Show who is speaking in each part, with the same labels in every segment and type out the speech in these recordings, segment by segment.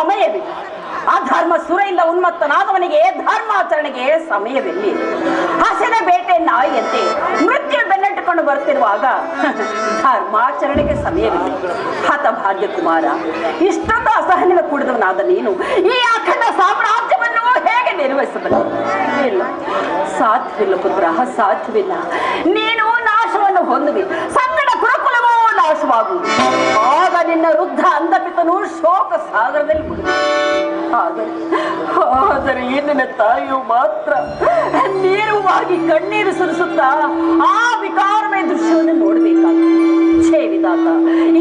Speaker 1: ಸಮಯವಿಲ್ಲ. ಅಧರ್ಮ ಸುರೆಯಿಂದ ಉನ್ಮತ್ತನಾದವನಿಗೆ ಧರ್ಮಾಚರಣೆಗೆ ಸಮಯವಿಲ್ಲಿ. ಹಸಿದ ಬೇಟೆ ನಾಯಿಯಂತೆ ಮೃತ್ಯು ಬೆನ್ನಟ್ಟುಕೊಂಡು ಬರುತ್ತಿರುವಾಗ ಧರ್ಮಾಚರಣೆಗೆ ಸಮಯವಿಲ್ಲ. ಹತಭಾಗ್ಯ ಕುಮಾರ, ಇಷ್ಟೊಂದು ಅಸಹನೆಗೆ ಕೂಡಿದವನಾದ ನೀನು ಈ ಅಖಂಡ ಸಾಮ್ರಾಜ್ಯವನ್ನು ಹೇಗೆ ನಿರ್ವಹಿಸಬಲ್ಲ? ಇಲ್ಲ, ಸಾಧ್ಯವಿಲ್ಲ ಪುತ್ರ, ಸಾಧ್ಯವಿಲ್ಲ. ನೀನು ನಾಶವನ್ನು ಹೊಂದುವಿ, ಸಂಗಡ ಗುರುಕುಲವೂ ನಾಶವಾಗುವುದು. ಆಗ ನಿನ್ನ ವೃದ್ಧ ಅಂಧಪಿತನು ಶೋಕ ಸಾಗರದಲ್ಲಿ ಮುಳುಗಿ. ಆದರೆ ನಿನ್ನ ತಾಯಿಯು ಮಾತ್ರ ನೇರವಾಗಿ ಕಣ್ಣೀರು ಸುರಿಸುತ್ತಾ ಆ ವಿಕಾರಮಯ ದೃಶ್ಯವನ್ನು ನೋಡಬೇಕಾಗಿತ್ತು. ಛೇ ವಿಧಾತ,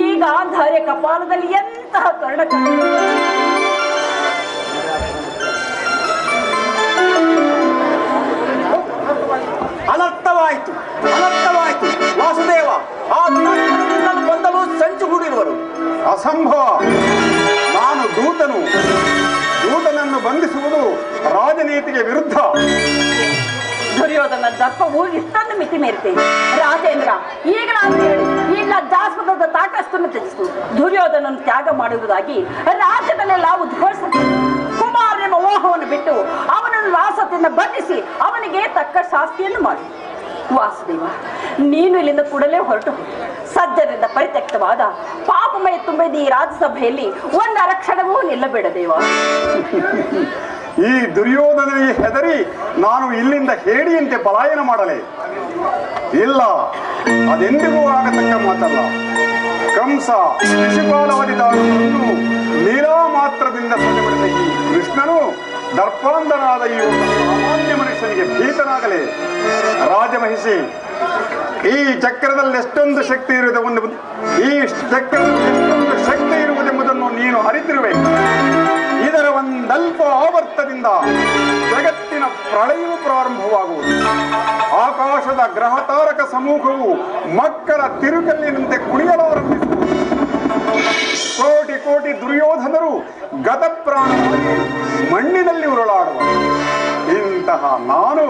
Speaker 1: ಈ ಗಾಂಧಾರ್ಯ ಕಪಾಲದಲ್ಲಿ ಎಂತಹ ಕರ್ಣ
Speaker 2: ಅನರ್ಥವಾಯಿತು, ಅನರ್ಥವಾಯಿತು. ವಾಸುದೇವ, ಆ ಬಂದವು ಸಂಚು ಹೂಡಿರುವರು.
Speaker 3: ಅಸಂಭವ. ನಾನು ದೂತನನ್ನು ಬಂಧಿಸುವುದು ರಾಜನೀತಿಗೆ ವಿರುದ್ಧ.
Speaker 1: ದುರ್ಯೋಧನ ದಪ್ಪವು ಇಷ್ಟೊಂದು ಮಿತಿ ಮೀರ್ತೇನೆ. ರಾಜೇಂದ್ರ, ಈಗ ನಾನು ಹೇಳಿ ಈ ಲಜ್ಜಾಸ್ಪದದ ತಾಟಸ್ಥನ್ನು ತ್ಯಜಿಸು. ದುರ್ಯೋಧನನ್ನು ತ್ಯಾಗ ಮಾಡುವುದಾಗಿ ರಾಜ್ಯದಲ್ಲೆಲ್ಲ ಉದ್ಘೋಷಿಸುತ್ತದೆ. ಕುಮಾರ ಎಂಬ ಮೋಹವನ್ನು ಬಿಟ್ಟು ಅವನನ್ನು ರಾಸದಿಂದ ಬಂಧಿಸಿ ಅವನಿಗೆ ತಕ್ಕ ಶಾಸ್ತಿಯನ್ನು ಮಾಡಿ. ವಾಸುದೇವ, ನೀನು ಇಲ್ಲಿಂದ ಕೂಡಲೇ ಹೊರಟು ಸಜ್ಜನರಿಂದ ಪರಿತ್ಯಕ್ತವಾದ ಪಾಪಮಯ ತುಂಬಿದ ಈ ರಾಜ್ಯಸಭೆಯಲ್ಲಿ ಒಂದು ಅರಕ್ಷಣವೂ ನಿಲ್ಲಬೇಡ ದೇವ.
Speaker 3: ಈ ದುರ್ಯೋಧನಿಗೆ ಹೆದರಿ ನಾನು ಇಲ್ಲಿಂದ ಹೇಡಿಯಂತೆ ಪಲಾಯನ ಮಾಡಲೇ? ಇಲ್ಲ, ಅದೆಂದಿಗೂ ಆಗತಕ್ಕ ಮಾತಲ್ಲ. ಕಂಸ ಶಿಶುಪಾಲವಧಿದಾರನನ್ನು ಲೀಲಾ ಮಾತ್ರದಿಂದ ಸೊಲೆಬಡಿದ ಈ ಕೃಷ್ಣನು ದರ್ಪಾಂಧನಾದ ಈ ಒಬ್ಬ ಸಾಮಾನ್ಯ ಮನುಷ್ಯನಿಗೆ ಭೀತನಾಗಲೇ? ರಾಜಮಹಿಷಿ, ಈ ಚಕ್ರದಲ್ಲಿ ಎಷ್ಟೊಂದು ಶಕ್ತಿ ಇರುವುದೆಂಬುದನ್ನು ನೀನು ಅರಿತಿರುವೆ. ಇದರ ಒಂದಲ್ಪ ಆವರ್ತದಿಂದ ಜಗತ್ತಿನ ಪ್ರಳಯವು ಪ್ರಾರಂಭವಾಗುವುದು. ಆಕಾಶದ ಗ್ರಹ ತಾರಕ ಸಮೂಹವು ಮಕ್ಕಳ ತಿರುಗಲ್ಲಿನಂತೆ ಕುಣಿಯಲಾರಂಭಿಸುವುದು. ಕೋಟಿ ಕೋಟಿ ದುರ್ಯೋಧನರು ಗತಪ್ರಾಣವಾಗಿ ಮಣ್ಣಿನಲ್ಲಿ ಉರುಳಾಡುವ. ಇಂತಹ ನಾನು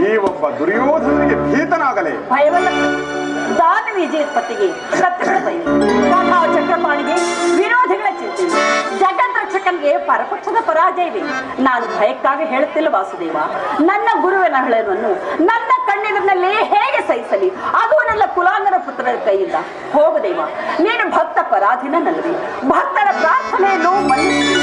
Speaker 3: ಈ ಒಬ್ಬ ದುರ್ಯೋಧನಿಗೆ ಭೀತನಾಗಲೇ?
Speaker 1: ಭಯವಲ್ಲ. ದಾನ ವಿಜಯೋತ್ಪತ್ತಿಗೆ ಶತ್ರುಗಳ ಭಯ, ಚಕ್ರಪಾಣಿಗೆ ವಿರೋಧಿಗಳ ಚಿಂತೆ, ಜಗದ್ರಕ್ಷಕನಿಗೆ ಪರಪಕ್ಷದ ಪರಾಜಯವೇ. ನಾನು ಭಯಕ್ಕಾಗಿ ಹೇಳುತ್ತಿಲ್ಲ ವಾಸುದೇವ. ನನ್ನ ಗುರುವಿನ ಹಳೆಯನ್ನು ನನ್ನ ಕಣ್ಣೆದುರಿನಲ್ಲಿ ಹೇಗೆ ಸಹಿಸಲಿ? ಅದು ನನ್ನ ಕುಲಾಂಗನ ಪುತ್ರರ ಕೈಯಿಂದ. ಹೋಗುದೇವ, ನೀನು ಭಕ್ತ ಪರಾಧೀನನಲ್ಲವೇ? ಭಕ್ತರ ಪ್ರಾರ್ಥನೆಯನ್ನು ಮನ್ನಿಸಿ.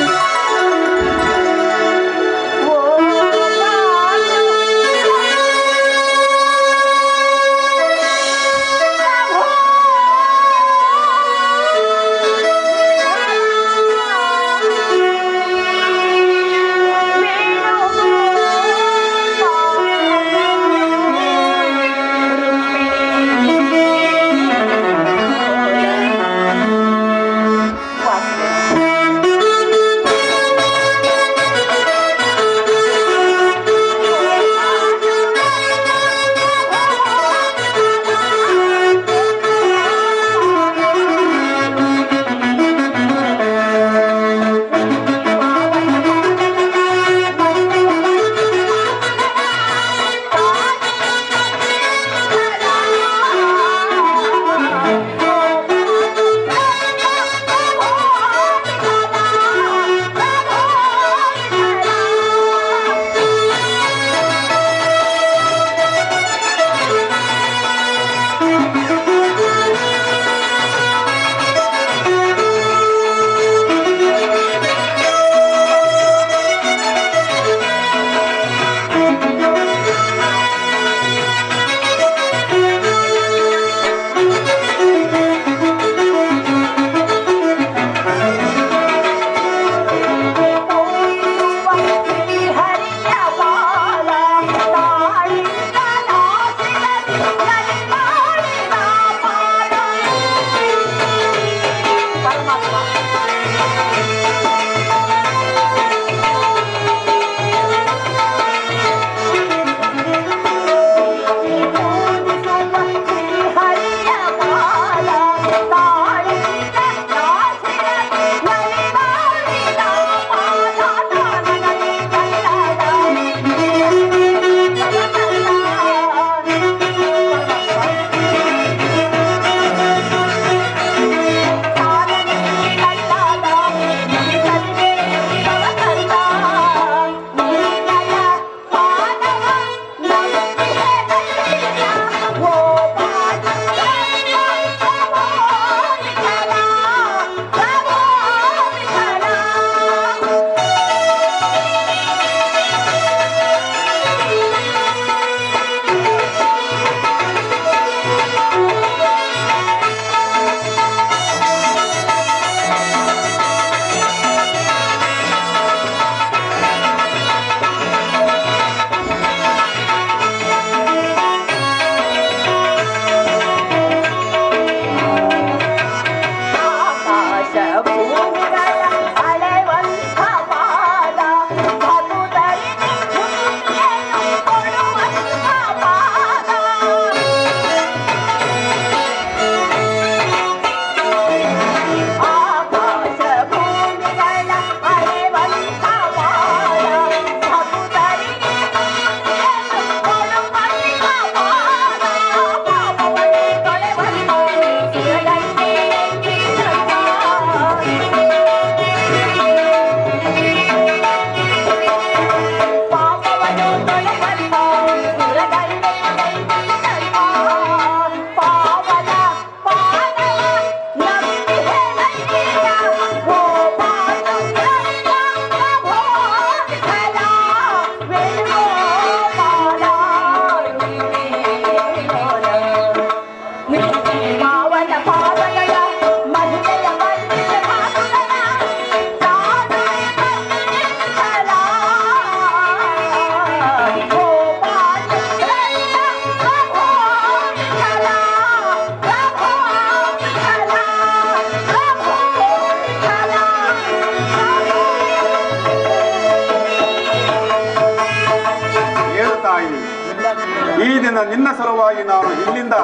Speaker 3: ಈ ದಿನ ನಿನ್ನ ಸಲುವಾಗಿ ನಾನು ಇಲ್ಲಿಂದ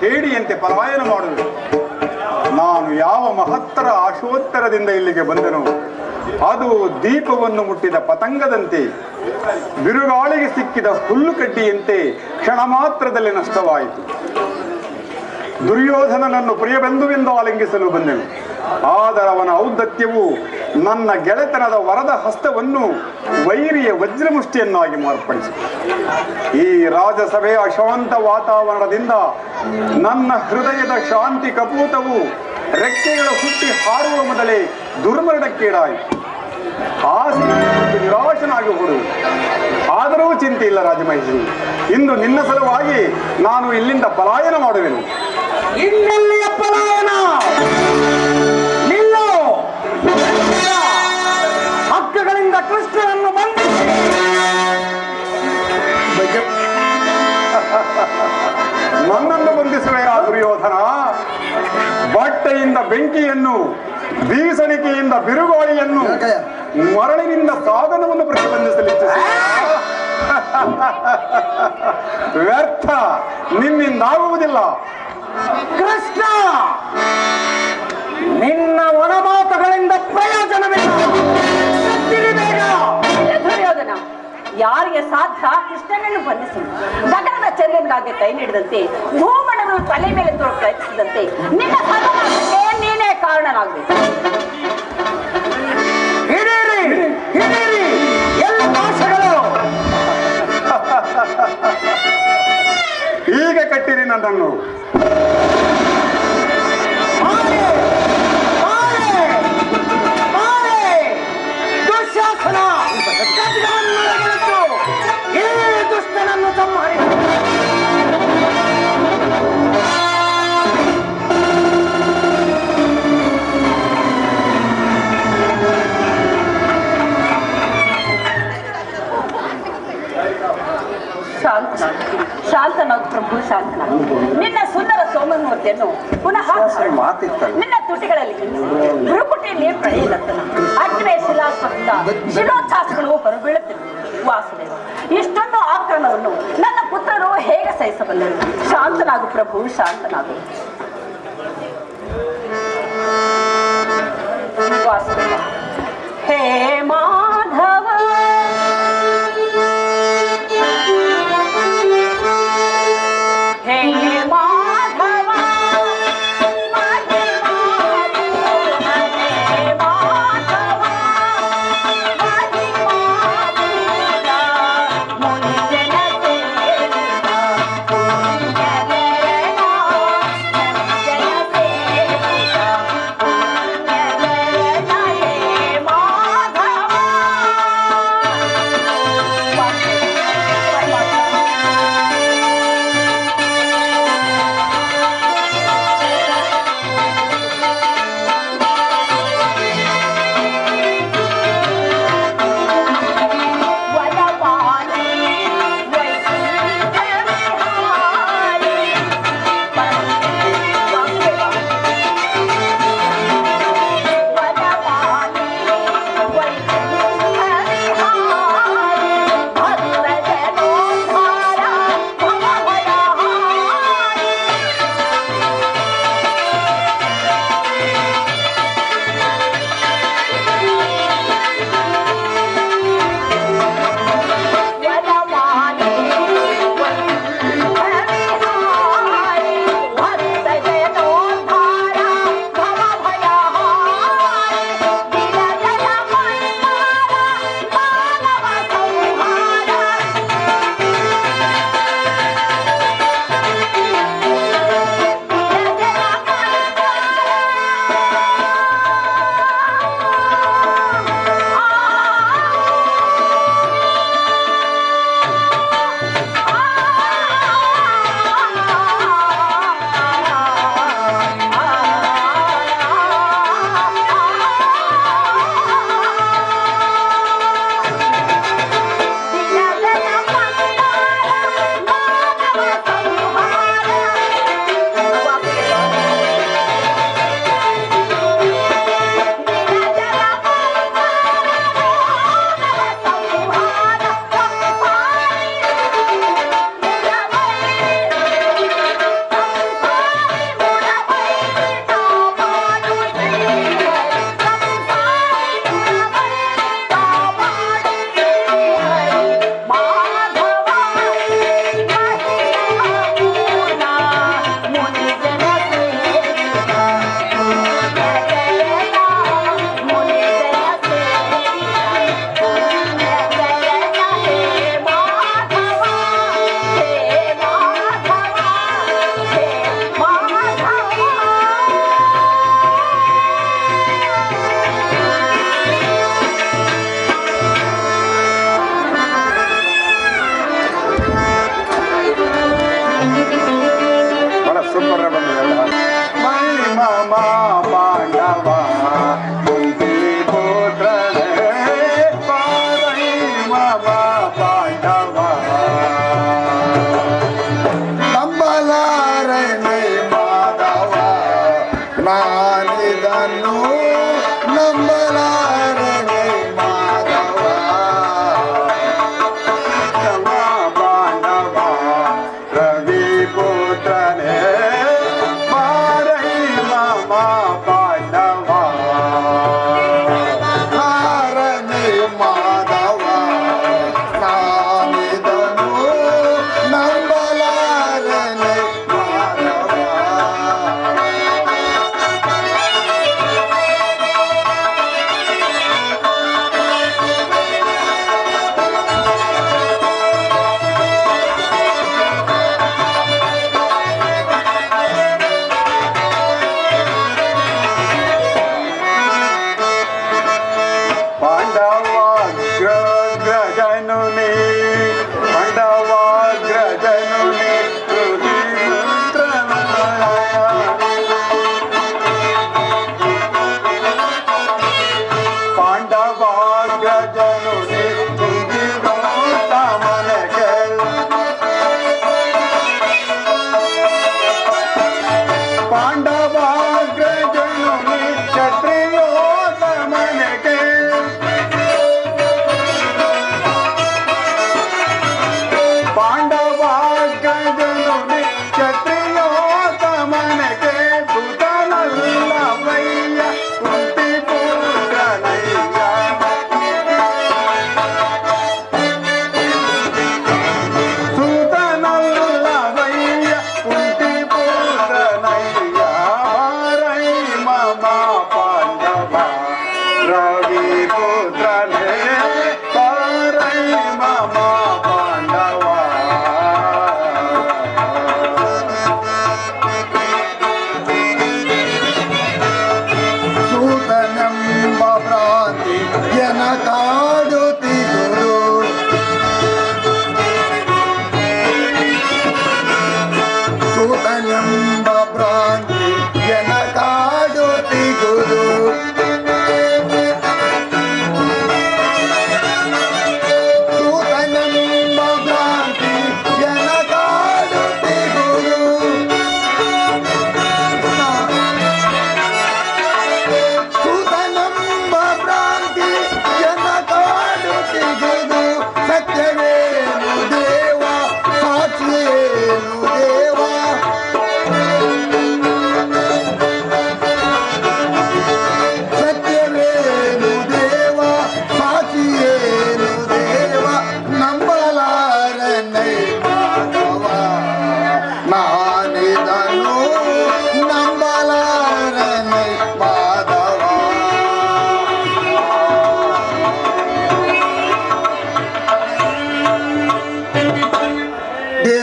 Speaker 3: ಹೇಡಿಯಂತೆ ಪಲಾಯನ ಮಾಡುವೆ. ನಾನು ಯಾವ ಮಹತ್ತರ ಆಶೋತ್ತರದಿಂದ ಇಲ್ಲಿಗೆ ಬಂದೆನು, ಅದು ದೀಪವನ್ನು ಮುಟ್ಟಿದ ಪತಂಗದಂತೆ, ಬಿರುಗಾಳಿಗೆ ಸಿಕ್ಕಿದ ಹುಲ್ಲು ಕಡ್ಡಿಯಂತೆ ಕ್ಷಣ ಮಾತ್ರದಲ್ಲಿ ನಷ್ಟವಾಯಿತು. ದುರ್ಯೋಧನನನ್ನು ಪ್ರಿಯಬಂಧುವೆಂದು ಆಲಿಂಗಿಸಲು ಬಂದೆನು. ಆದರೆ ಅವನ ಔದ್ದತ್ಯವು ನನ್ನ ಗೆಳೆತನದ ವರದ ಹಸ್ತವನ್ನು ವೈರಿಯ ವಜ್ರಮುಷ್ಟಿಯನ್ನಾಗಿ ಮಾರ್ಪಡಿಸಿತು. ಈ ರಾಜಸಭೆಯ ಅಶಾಂತ ವಾತಾವರಣದಿಂದ ನನ್ನ ಹೃದಯದ ಶಾಂತಿ ಕಪೂತವು ರೆಕ್ಕೆಗಳು ಹುಟ್ಟಿ ಹಾರುವ ಮೊದಲೇ ದುರ್ಮರಣಕ್ಕೀಡಾಯಿತು. ಆಸೆ ನಿರಾಶನಾಗಿ ಹೊರಡು. ಆದರೂ ಚಿಂತೆ ಇಲ್ಲ ರಾಜಮಹೇಶ್ವರಿ, ಇಂದು ನಿನ್ನ ಸಲುವಾಗಿ ನಾನು ಇಲ್ಲಿಂದ ಪಲಾಯನ ಮಾಡುವೆನು.
Speaker 2: ಇನ್ನೆಲ್ಲಿಯ ಪಲಾಯನ? ನಿಲ್ಲು! ಹಕ್ಕುಗಳಿಂದ ಕೃಷ್ಣನನ್ನು ಬಂಧಿಸಿ
Speaker 3: ನನ್ನನ್ನು ಬಂಧಿಸುವೆ ಆ ದುರ್ಯೋಧನ? ಬಟ್ಟೆಯಿಂದ ಬೆಂಕಿಯನ್ನು, ಬೀಸಣಿಕೆಯಿಂದ ಬಿರುಗಾಳಿಯನ್ನು, ಮರಳಿನಿಂದ ಸಾಧನವನ್ನು ಪ್ರತಿಬಂಧಿಸಲಿಕ್ಕೆ ವ್ಯರ್ಥ, ನಿನ್ನಿಂದಾಗುವುದಿಲ್ಲ.
Speaker 2: ಕೃಷ್ಣ, ನಿನ್ನ ಒಣಮಾತುಗಳಿಂದ ಪ್ರಯೋಜನವಿಲ್ಲ. ಬೇಗ
Speaker 1: ದುರ್ಯೋಧನ, ಯಾರಿಗೆ ಸಾಧ್ಯ ಕೃಷ್ಣನನ್ನು ಬಂಧಿಸಿ ಗಗನದ ಚಂದ್ರನಿಗಾಗಿ ಕೈ ನೀಡಿದಂತೆ ಭೂಮಂಡಲಗಳು ತಲೆ ಮೇಲೆ ತೋರು ಪ್ರಯತ್ನಿಸಿದಂತೆ ನಿನ್ನ ಸರ್ವನಾಶಕ್ಕೆ ನೀನೇ ಕಾರಣನಾಗಬೇಕು.
Speaker 2: ಹಿಡೀರಿ ಹಿಡೀರಿ ಎಲ್ಲ ಭಾಷೆಗಳು.
Speaker 3: ಈಗ ಕಟ್ಟಿರಿ ನನ್ನನ್ನು.
Speaker 2: ದುಶ್ಯಾಸನ ಈ ದುಷ್ಟನನ್ನು ಸಂಹರಿಸಿ
Speaker 1: ಶಾಂತನಾಥ್ ಪ್ರಭು, ಶಾಂತನಾಥ್. ನಿನ್ನ ಸುಂದರ ಸೋಮಮೂರ್ತಿಯನ್ನು ಪುನಃ ನಿನ್ನ ತುಟಿಗಳಲ್ಲಿ ಭ್ರುಕುಟಿಯಲ್ಲಿ ಪಡೆಯಲತ್ತನ ಅಗ್ನೇ ಶಿಲಾಸ್ಪದಿಂದ ಶಿಲೋಚ್ಛಾಸಗಳು ಹೊರಬೀಳುತ್ತಿವೆ. ವಾಸುದೇವ, ಇಷ್ಟೊಂದು ಆಕ್ರಮಣವನ್ನು ನನ್ನ ಪುತ್ರರು ಹೇಗೆ ಸಹಿಸಬಲ್ಲರು? ಶಾಂತನಾಗು ಪ್ರಭು, ಶಾಂತನಾಗು. ವಾಸುದೇವ, ಹೇ ಮಾಧವ,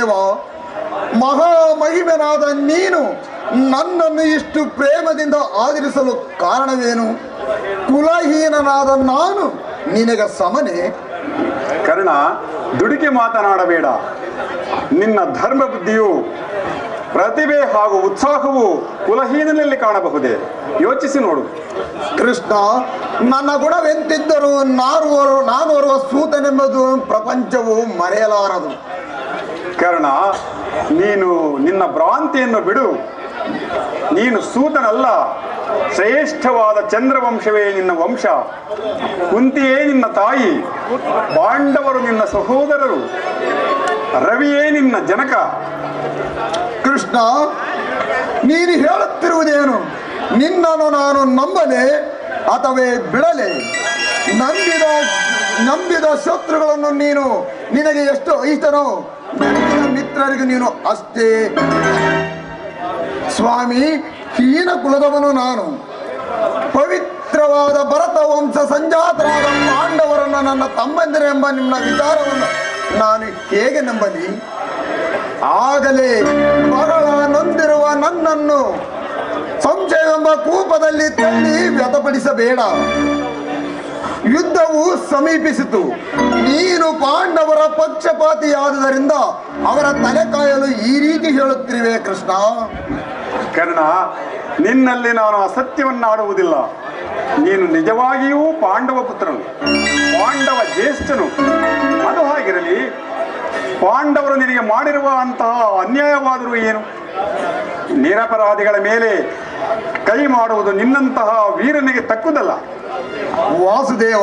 Speaker 4: ವಾಸುದೇವ, ಮಹಾಮಹಿಮನಾದ ನೀನು ನನ್ನನ್ನು ಇಷ್ಟು ಪ್ರೇಮದಿಂದ ಆದರಿಸಲು ಕಾರಣವೇನು? ಕುಲಹೀನನಾದ ನಾನು ನಿನಗೆ ಸಮನೆ?
Speaker 3: ಕರ್ಣ, ದುಡುಕಿ ಮಾತನಾಡಬೇಡ. ನಿನ್ನ ಧರ್ಮ ಬುದ್ಧಿಯು, ಪ್ರತಿಭೆ ಹಾಗೂ ಉತ್ಸಾಹವು ಕುಲಹೀನನಲ್ಲಿ ಕಾಣಬಹುದೇ? ಯೋಚಿಸಿ ನೋಡು.
Speaker 4: ಕೃಷ್ಣ, ನನ್ನ ಗುಣವೆಂತಿದ್ದರೂ ನಾನೋರ್ವ ಸೂತನೆಂಬುದು ಪ್ರಪಂಚವು ಮರೆಯಲಾರದು.
Speaker 3: ಕರ್ಣ, ನೀನು ನಿನ್ನ ಭ್ರಾಂತಿಯನ್ನು ಬಿಡು. ನೀನು ಸೂತನಲ್ಲ, ಶ್ರೇಷ್ಠವಾದ ಚಂದ್ರವಂಶವೇ ನಿನ್ನ ವಂಶ. ಕುಂತಿಯೇ ನಿನ್ನ ತಾಯಿ, ಪಾಂಡವರು ನಿನ್ನ ಸಹೋದರರು, ರವಿಯೇ ನಿನ್ನ ಜನಕ.
Speaker 4: ಕೃಷ್ಣ, ನೀನು ಹೇಳುತ್ತಿರುವುದೇನು? ನಿನ್ನನ್ನು ನಾನು ನಂಬಲೆ ಅಥವಾ ಬಿಡಲೆ? ನಂಬಿದ ಶತ್ರುಗಳನ್ನು ನಿನಗೆ ಎಷ್ಟು ಇಷ್ಟನೋ ನಂಬಿದ ಮಿತ್ರರಿಗೆ ನೀನು ಅಷ್ಟೇ. ಸ್ವಾಮಿ, ಹೀನ ಕುಲದವನು ನಾನು. ಪವಿತ್ರವಾದ ಭರತ ವಂಶ ಸಂಜಾತರಾದ ಪಾಂಡವರನ್ನು ನನ್ನ ತಮ್ಮಂದಿರೆಂಬ ನಿಮ್ಮ ವಿಚಾರವನ್ನು ನಾನು ಹೇಗೆ ನಂಬಲಿ? ಆಗಲೇ ಬಹಳ ನೊಂದಿರುವ ನನ್ನನ್ನು ಸಂಶಯವೆಂಬ ಕೂಪದಲ್ಲಿ ತಳ್ಳಿ ವ್ಯತಪಡಿಸಬೇಡ. ಯುದ್ಧವು ಸಮೀಪಿಸಿತು. ನೀನು ಪಾಂಡವರ ಪಕ್ಷಪಾತಿಯಾದುದರಿಂದ ಅವರ ತಲೆ ಕಾಯಲು ಈ ರೀತಿ ಹೇಳುತ್ತಿರುವೆ ಕೃಷ್ಣ.
Speaker 3: ಕರ್ಣ, ನಿನ್ನಲ್ಲಿ ನಾನು ಅಸತ್ಯವನ್ನಾಡುವುದಿಲ್ಲ. ನೀನು ನಿಜವಾಗಿಯೂ ಪಾಂಡವ ಪುತ್ರನು, ಪಾಂಡವ ಜ್ಯೇಷ್ಠನು. ಅದು ಹಾಗಿರಲಿ, ಪಾಂಡವರು ನಿನಗೆ ಮಾಡಿರುವ ಅಂತಹ ಅನ್ಯಾಯವಾದರೂ ಏನು? ನಿರಪರಾಧಿಗಳ ಮೇಲೆ ಕೈ ಮಾಡುವುದು ನಿನ್ನಂತಹ ವೀರನಿಗೆ ತಕ್ಕುದಲ್ಲ.
Speaker 4: ವಾಸುದೇವ,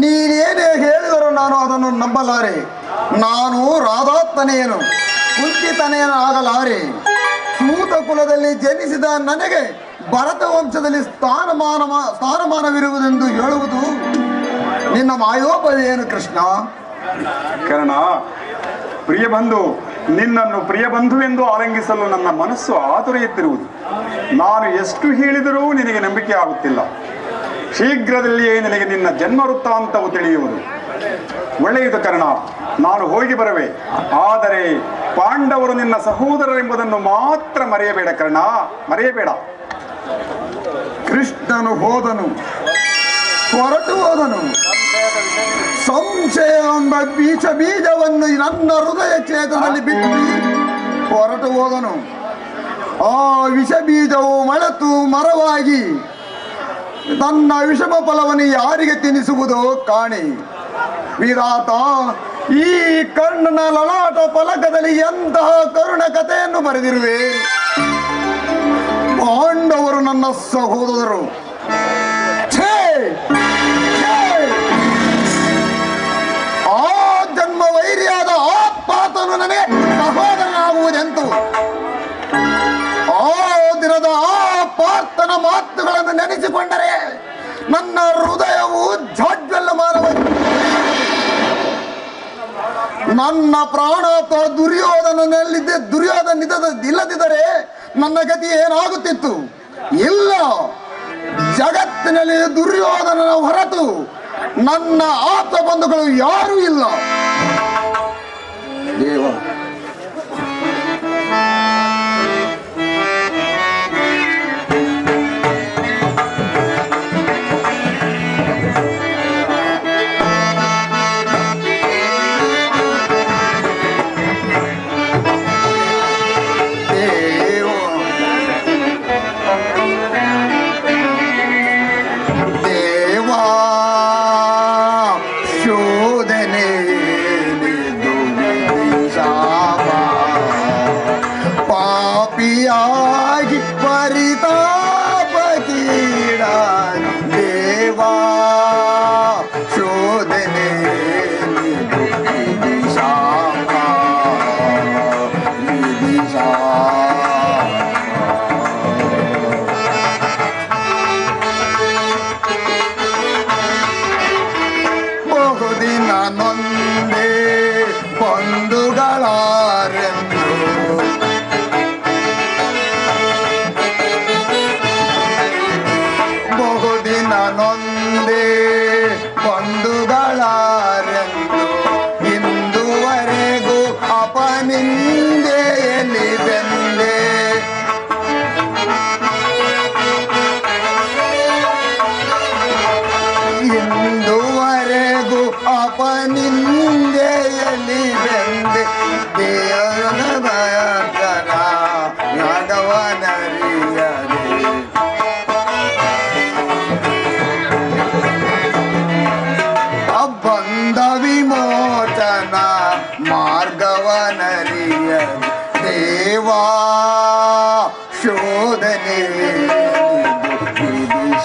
Speaker 4: ನೀನೇನೇ ಹೇಳಿದರೂ ನಾನು ಅದನ್ನು ನಂಬಲಾರೆ. ನಾನು ರಾಧಾತನೆಯನು, ಕುಂಠಿತನೆಯನಾಗಲಾರೆ. ಸೂತ ಕುಲದಲ್ಲಿ ಜನಿಸಿದ ನನಗೆ ಭರತ ವಂಶದಲ್ಲಿ ಸ್ಥಾನಮಾನವಿರುವುದೆಂದು ಹೇಳುವುದು ನಿನ್ನ ಮಾಯೋಪದೇನು ಕೃಷ್ಣ?
Speaker 3: ಕರ್ಣ, ಪ್ರಿಯಬಂಧು, ನಿನ್ನನ್ನು ಪ್ರಿಯಬಂಧುವೆಂದು ಆಲಂಗಿಸಲು ನನ್ನ ಮನಸ್ಸು ಆತುರೆಯುತ್ತಿರುವುದು. ನಾನು ಎಷ್ಟು ಹೇಳಿದರೂ ನಿನಗೆ ನಂಬಿಕೆ ಆಗುತ್ತಿಲ್ಲ. ಶೀಘ್ರದಲ್ಲಿಯೇ ನಿನಗೆ ನಿನ್ನ ಜನ್ಮ ವೃತ್ತಾಂತವು ತಿಳಿಯುವುದು. ಒಳ್ಳೆಯದು ಕರ್ಣ, ನಾನು ಹೋಗಿ ಬರುವೆ. ಆದರೆ ಪಾಂಡವರು ನಿನ್ನ ಸಹೋದರರೆಂಬುದನ್ನು ಮಾತ್ರ ಮರೆಯಬೇಡ ಕರ್ಣ, ಮರೆಯಬೇಡ.
Speaker 4: ಕೃಷ್ಣನು ಹೋದನು, ಹೊರಟು ಹೋದನು. ಸಂಶಯ ಎಂಬ ಬೀಜವನ್ನು ನನ್ನ ಹೃದಯ ಕ್ಷೇತ್ರದಲ್ಲಿ ಬಿಟ್ಟು ಹೊರಟು ಹೋದನು. ಆ ವಿಷ ಬೀಜವು ಮೊಳೆತು ಮರವಾಗಿ ತನ್ನ ವಿಷಮ ಫಲವನ್ನು ಯಾರಿಗೆ ತಿನ್ನಿಸುವುದೋ ಕಾಣಿ. ವಿಧಾತ, ಈ ಕರ್ಣನ ಲಲಾಟ ಫಲಕದಲ್ಲಿ ಎಂತಹ ಕರುಣ ಕಥೆಯನ್ನು ಬರೆದಿರುವೆ. ಪಾಂಡವರು ನನ್ನ ಸಹೋದರರು. ಛೇ, ಆ ಜನ್ಮ ವೈರಿಯಾದ ಆ ಪಾತನು ನನಗೆ ಸಹೋದರನಾಗುವುದೆಂತು? ಆ ದಿನದ ಆ ಪಾರ್ಥನ ಮಾತುಗಳನ್ನು ನೆನೆಸಿಕೊಂಡರೆ ನನ್ನ ಹೃದಯವು ಜಾಜ್ವಲ್ಯಮಾನವಾಗಿ, ನನ್ನ ಪ್ರಾಣ ಇಲ್ಲದಿದ್ದರೆ ನನ್ನ ಗತಿ ಏನಾಗುತ್ತಿತ್ತು? ಇಲ್ಲ, ಜಗತ್ತಿನಲ್ಲಿ ದುರ್ಯೋಧನನ ಹೊರತು ನನ್ನ ಆಪ್ತ ಬಂಧುಗಳು ಯಾರೂ ಇಲ್ಲ. ದೇವ, ಪಾಪಿಯಾಗಿ ಪರಿತಾಪಕೀಡ ದೇವಾ ಶೋಧನೆ ಬಹುದಿನ ನೊಂದೆ ಬಂಧುಗಳಾರೆಂದು ನೊಂದೆ ಬಂಧುಗಳಾರೆಂದು ಇಂದುವರೆಗೂ ಅಪ ನಿಂದೆಯಲ್ಲಿ ಬೆಂದೆ ಇಂದುವರೆಗೂ ಅಪನಿಂದೆಯಲ್ಲಿ ಬೆಂದೆ ದೇವರ ಭಯಂಕರ ಯಾದವನರಿಯದೆ ಬಂದ ವಿಮೋಚನ ಮಾರ್ಗವನರಿಯದೆ ದೇವಾ ಶೋಧನೆ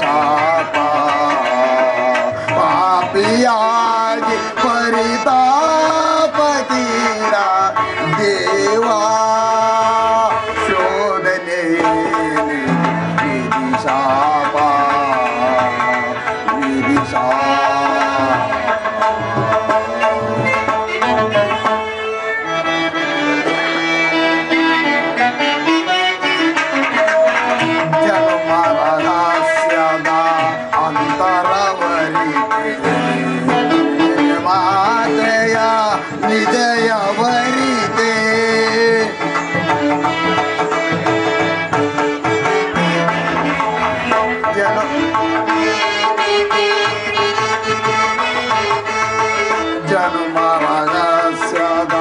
Speaker 4: ಶಾಪ ಪಾಪಿಯಾಗಿ ಪರಿತಾಪತೀರ ದೇವಾ ಶೋಧನೆ ಶಾಪ ಜನ್ಮರಹಸ್ಯದ ಅಂತರವರಿಕೆ ಮಾತೆಯ ನಿಜಯವರಿತೆ ಜನ್ಮರಹಸ್ಯದ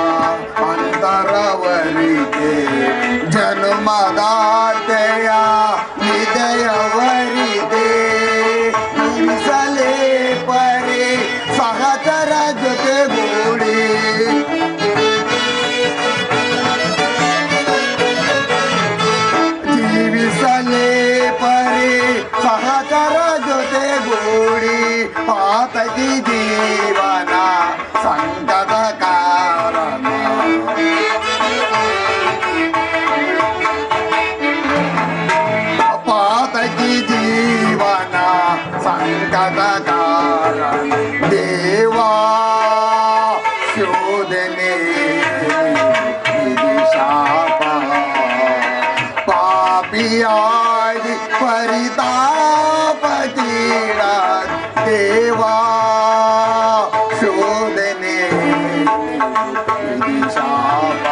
Speaker 4: ಅಂತರವರಿಕೆ ಜನ್ಮದಾತೆಯ ನಿದಯವರಿದೆ ಇರಿಸಲೇ ಪರಿ ಸಹಚರ ಜೊತೆಗೂಡಿ ಜೀವಿಸಲೇ ಪರಿ ಸಹಚರ ಜೊತೆಗೂಡಿ ಪಾತಕಿ ಜೀವನ ಸಂಕಟ ಕಾರಣ ಪಾತಕಿ ಜೀವನ ಸಂಕಟ ಕಾರಣ ದೇವಾ ಶೋಧನೆ ಶಾಪ ಪಾಪಿಯಾಗಿ ಪರಿತಾಪ ತೀರ ದೇವಾ ಶೋಧನೆ ಶಾಪ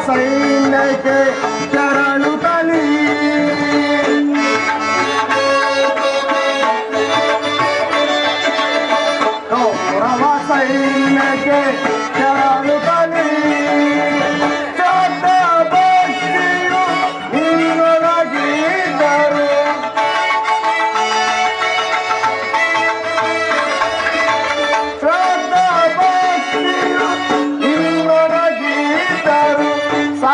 Speaker 4: ಸೈನ್ಯಕ್ಕೆ ಶರಣು ತಲಿ ಕೌರವ ಸೈನ್ಯಕ್ಕೆ ಶರಣು ತಲಿ ಶ್ರದ್ಧಾ ಭಕ್ತಿಯು ನಿನ್ನೊಳಗಿದ್ದರು ಶ್ರದ್ಧಾ ಭಕ್ತಿಯು ನಿನ್ನೊಳಗಿದ್ದರು ಸಾ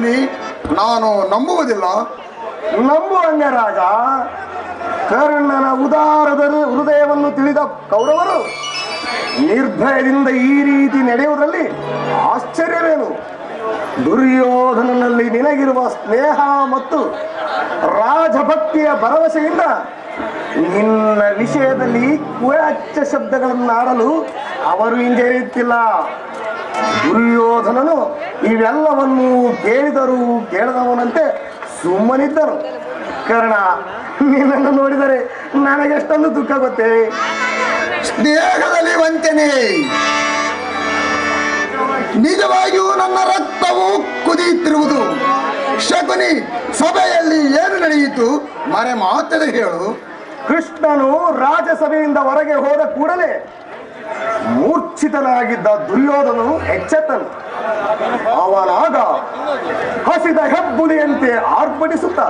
Speaker 4: ಶಕುನಿ, ನಾನು ನಂಬುವುದಿಲ್ಲ.
Speaker 2: ನಂಬುವಂಗೆ ರಾಜ. ಕರ್ಣನ ಉದಾರದ ಹೃದಯವನ್ನು ತಿಳಿದ ಕೌರವರು ನಿರ್ಭಯದಿಂದ ಈ ರೀತಿ ನಡೆಯುವುದರಲ್ಲಿ ಆಶ್ಚರ್ಯವೇನು? ದುರ್ಯೋಧನನಲ್ಲಿ ನಿನಗಿರುವ ಸ್ನೇಹ ಮತ್ತು ರಾಜಭಕ್ತಿಯ ಭರವಸೆಯಿಂದ ನಿನ್ನ ವಿಷಯದಲ್ಲಿ ಕುವಾಚ್ಯ ಶಬ್ದಗಳನ್ನು ಆಡಲು ಅವರು ಹಿಂಜರಿಯುತ್ತಿಲ್ಲ. ದುರ್ಯೋಧನನು ಇವೆಲ್ಲವನ್ನು ಕೇಳಿದರೂ ಕೇಳದವನಂತೆ ಸುಮ್ಮನಿದ್ದನು. ಕರ್ಣ, ನಿನ್ನನ್ನು ನೋಡಿದರೆ ನನಗೆಷ್ಟೊಂದು ದುಃಖ ಗೊತ್ತೇ.
Speaker 4: ಸ್ನೇಹದಲ್ಲಿ ವಂಚನೆ. ನಿಜವಾಗಿಯೂ ನನ್ನ ರಕ್ತವು ಕುದಿಯುತ್ತಿರುವುದು. ಶಕುನಿ, ಸಭೆಯಲ್ಲಿ ಏನು ನಡೆಯಿತು? ಮರೆ ಮಾತದೆ ಹೇಳು.
Speaker 2: ಕೃಷ್ಣನು ರಾಜಸಭೆಯಿಂದ ಹೊರಗೆ ಹೋದ ಕೂಡಲೇ ಮೂರ್ಛಿತನಾಗಿದ್ದ ದುರ್ಯೋಧನು ಎಚ್ಚೆತ್ತನು. ಅವನಾಗ ಹಸಿದ ಹೆಬ್ಬುಲಿಯಂತೆ ಆರ್ಭಟಿಸುತ್ತ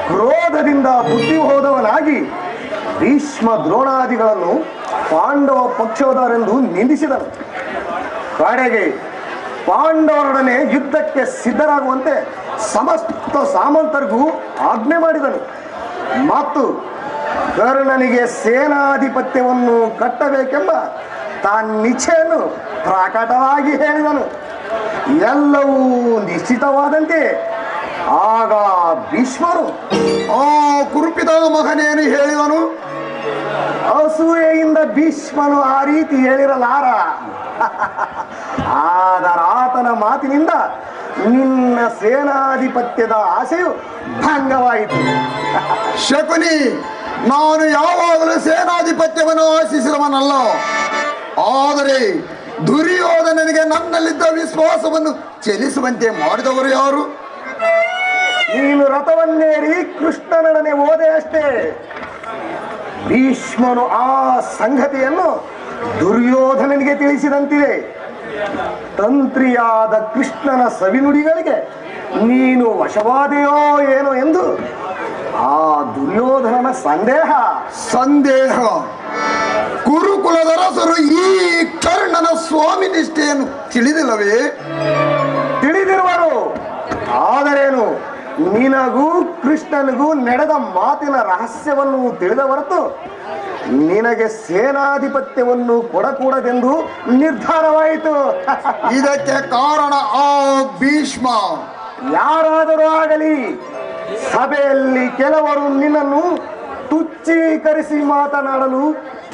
Speaker 2: ಕ್ರೋಧದಿಂದ ಬುದ್ಧಿ ಹೋದವನಾಗಿ ಭೀಷ್ಮ ದ್ರೋಣಾದಿಗಳನ್ನು ಪಾಂಡವ ಪಕ್ಷದವರೆಂದು ನಿಂದಿಸಿದನು. ಕಡೆಗೆ ಪಾಂಡವರೊಡನೆ ಯುದ್ಧಕ್ಕೆ ಸಿದ್ಧರಾಗುವಂತೆ ಸಮಸ್ತ ಸಾಮಂತರಿಗೂ ಆಜ್ಞೆ ಮಾಡಿದನು ಮತ್ತು ಕರ್ಣನಿಗೆ ಸೇನಾಧಿಪತ್ಯವನ್ನು ಕಟ್ಟಬೇಕೆಂಬ ತಾನಿಚ್ಛೆಯನ್ನು ಪ್ರಕಟವಾಗಿ ಹೇಳಿದನು. ಎಲ್ಲವೂ ನಿಶ್ಚಿತವಾದಂತೆ ಆಗ ಭೀಷ್ಮರು,
Speaker 4: ಆ ಕುರುಪಿದ ಮಗನೇನು ಹೇಳಿದನು?
Speaker 2: ಅಸೂಯೆಯಿಂದ ಭೀಷ್ಮನು ಆ ರೀತಿ ಹೇಳಿರಲಾರ. ಆದರೆ ಆತನ ಮಾತಿನಿಂದ ನಿನ್ನ ಸೇನಾಧಿಪತ್ಯದ ಆಸೆಯು ಭಂಗವಾಯಿತು.
Speaker 4: ಶಕುನಿ, ನಾನು ಯಾವಾಗಲೂ ಸೇನಾಧಿಪತ್ಯವನ್ನು ಆಶಿಸಿದವನಲ್ಲ. ಆದರೆ ದುರ್ಯೋಧನನಿಗೆ ನನ್ನಲ್ಲಿದ್ದ ವಿಶ್ವಾಸವನ್ನು ಚೆಲ್ಲಿಸುವಂತೆ ಮಾಡಿದವರು ಯಾರು?
Speaker 2: ನೀನು ರಥವನ್ನೇರಿ ಕೃಷ್ಣನೊಡನೆ ಹೋದೆ ಅಷ್ಟೇ. ಭೀಷ್ಮನು ಆ ಸಂಗತಿಯನ್ನು ದುರ್ಯೋಧನನಿಗೆ ತಿಳಿಸಿದಂತಿದೆ. ತಂತ್ರಿಯಾದ ಕೃಷ್ಣನ ಸವಿನುಡಿಗಳಿಗೆ ನೀನು ವಶವಾದೆಯೋ ಏನೋ ಎಂದು ಆ ದುರ್ಯೋಧನನ ಸಂದೇಹ. ಕುರುಕುಲದ ರಸರು ಈ ಕರ್ಣನ ಸ್ವಾಮಿ ನಿಷ್ಠೆಯನ್ನು ತಿಳಿದಿಲ್ಲವೇ? ತಿಳಿದಿರುವರು. ಆದರೇನು, ನಿನಗೂ ಕೃಷ್ಣನಿಗೂ ನಡೆದ ಮಾತಿನ ರಹಸ್ಯವನ್ನು ತಿಳಿದ ಹೊರತು ನಿನಗೆ ಸೇನಾಧಿಪತ್ಯವನ್ನು ಕೊಡಕೂಡದೆಂದು ನಿರ್ಧಾರವಾಯಿತು.
Speaker 4: ಇದಕ್ಕೆ ಕಾರಣ ಆ ಭೀಷ್ಮ.
Speaker 2: ಯಾರಾದರೂ ಆಗಲಿ, ಸಭೆಯಲ್ಲಿ ಕೆಲವರು ನಿನ್ನನ್ನು ತುಚ್ಛೀಕರಿಸಿ ಮಾತನಾಡಲು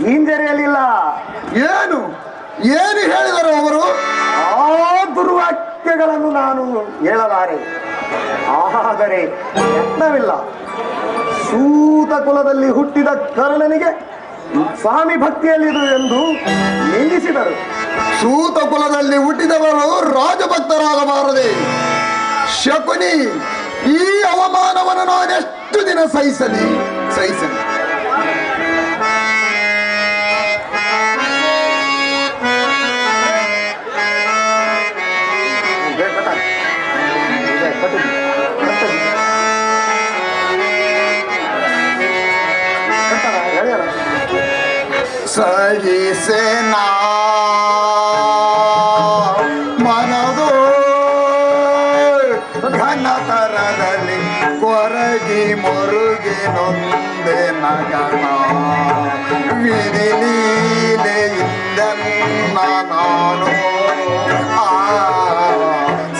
Speaker 2: ಹಿಂಜರಿಯಲಿಲ್ಲ.
Speaker 4: ಏನು ಹೇಳಿದರು ಅವರು?
Speaker 2: ಆ ದುರ್ವಾಕ್ಯಗಳನ್ನು ನಾನು ಹೇಳಲಾರೆ. ಆದರೆ ಯತ್ನವಿಲ್ಲ. ಸೂತ ಕುಲದಲ್ಲಿ ಹುಟ್ಟಿದ ಕರ್ಣನಿಗೆ ಸ್ವಾಮಿ ಭಕ್ತಿಯಲ್ಲಿದು ಎಂದು ನಿಂದಿಸಿದರು.
Speaker 4: ಸೂತ ಕುಲದಲ್ಲಿ ಹುಟ್ಟಿದವರು ರಾಜಭಕ್ತರಾಗಬಾರದೆ. ಶಕುನಿ, ಈ ಅವಮಾನವನ್ನು ನಾನೆಷ್ಟು ದಿನ ಸಹಿಸಲಿ? ಸಹಿಸೇನಾ ಮನದು ಘನತರದಲ್ಲಿ ಕೊರಗಿ ಮುರುಗಿ ನೊಂದೆ ನಗನ ವಿಧಿಲೀಲೆಯಿಂದ ನಾನು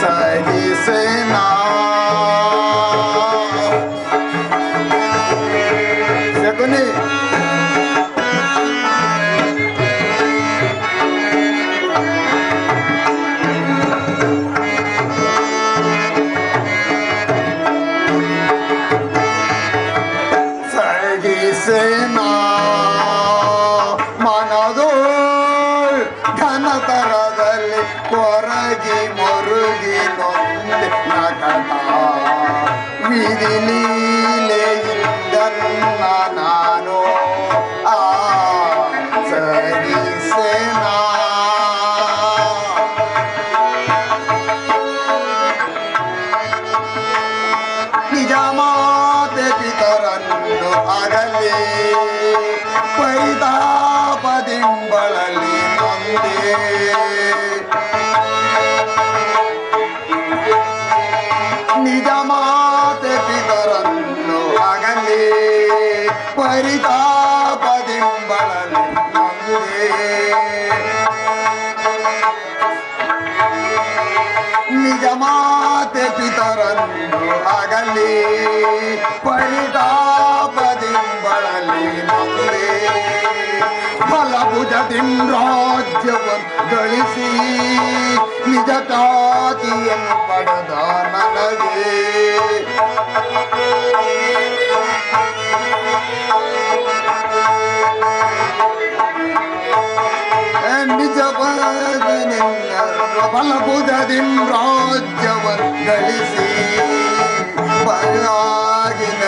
Speaker 4: ಸಹಿಸೇನಾ. ಶಕುನಿ, ಸೇನಾ ಮನದು ಘನತರದಲ್ಲಿ ಕೊರಗಿ ಮುರುಗಿ ನೊಂದೆ ನಕಟ ವಿಧಿಲೀಲೆಯಿಂದ ನಾನು ಸಹಿಸೇನಾ. ನಿಜ ಮಾತೆ ಪಿತರನ್ನು ಅಗಲಿ ಪರಿತಾಪದಿಂಬಳಲಿ ನೊಂದೆ ಪರಿತಾಪದಿಂಬಳಲಿ ನೊಂದೆ. ನಿಜ ಮಾತೆ ಪಿತರನ್ನು ಅಗಲಿ ಪರಿತಾಪದಿಂಬಳಲಿ ನೊಂದೆ. ಫಲಭುಜದಿಂ ರಾಜ್ಯವನ್ನು ಗಳಿಸಿ ನಿಜ ಖ್ಯಾತಿಯನ್ನು ಪಡೆದ ನನಗೆ ನಿಜ ಫಲಭುಜದಿಂ ರಾಜ್ಯವನ್ನು ಗಳಿಸಿ ಬಲಾಗಿನ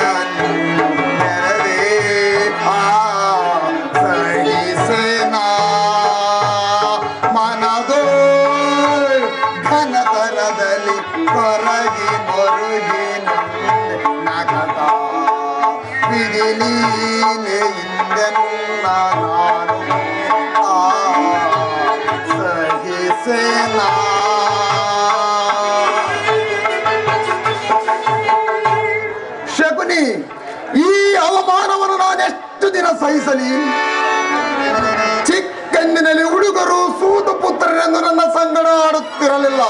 Speaker 4: ನೆರವೇ ಸಹಿಸೇನಾ ಮನದೋ ಘನತರದಲ್ಲಿ ಕೊರಗಿ ಮೊರುಗಿ ನಗದ ವಿಧಿಲೀಲೆಯಿಂದೆನ್ನ ನಾನು ಸಹಿಸೇನಾ. ಶಕುನಿ, ಈ ಅವಮಾನವನ್ನು ನಾನೆಷ್ಟು ದಿನ ಸಹಿಸಲಿ? ಚಿಕ್ಕಂದಿನಲ್ಲಿ ಹುಡುಗರು ಸೂತು ಪುತ್ರರೆಂದು ನನ್ನ ಸಂಗಡ ಆಡುತ್ತಿರಲಿಲ್ಲ.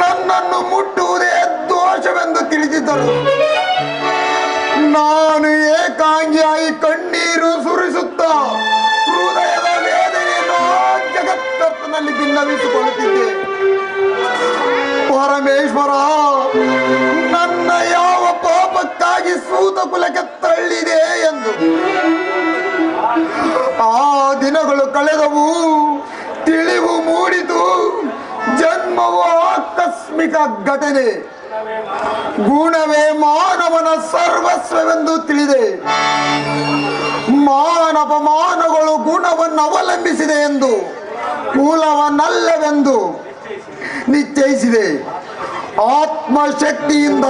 Speaker 4: ನನ್ನನ್ನು ಮುಟ್ಟುವುದೇ ದೋಷವೆಂದು ತಿಳಿದಿದ್ದರು. ನಾನು ಏಕಾಂಗಿಯಾಗಿ ಕಣ್ಣೀರು ಸುರಿಸುತ್ತ ಹೃದಯದ ವೇದನೆಯನ್ನು ಜಗತ್ತಲ್ಲಿ ಭಿನ್ನವಿಸಿಕೊಳ್ಳುತ್ತಿದ್ದೆ. ಪರಮೇಶ್ವರ, ನನ್ನ ಯಾವ ಪಾಪಕ್ಕಾಗಿ ಸೂತ ಕುಲಕ್ಕೆ ತಳ್ಳಿದೆ ಎಂದು. ಆ ದಿನಗಳು ಕಳೆದವು, ತಿಳಿವು ಮೂಡಿತು. ಜನ್ಮವು ಆಕಸ್ಮಿಕ ಘಟನೆ. ಗುಣವೇ ಮಾನವನ ಸರ್ವಸ್ವವೆಂದು ತಿಳಿದೆ. ಮಾನವಮಾನಗಳು ಗುಣವನ್ನು ಅವಲಂಬಿಸಿದೆ ಎಂದು, ಕುಲವನ್ನಲ್ಲವೆಂದು ನಿಶ್ಚಯಿಸಿದೆ. ಆತ್ಮಶಕ್ತಿಯಿಂದ,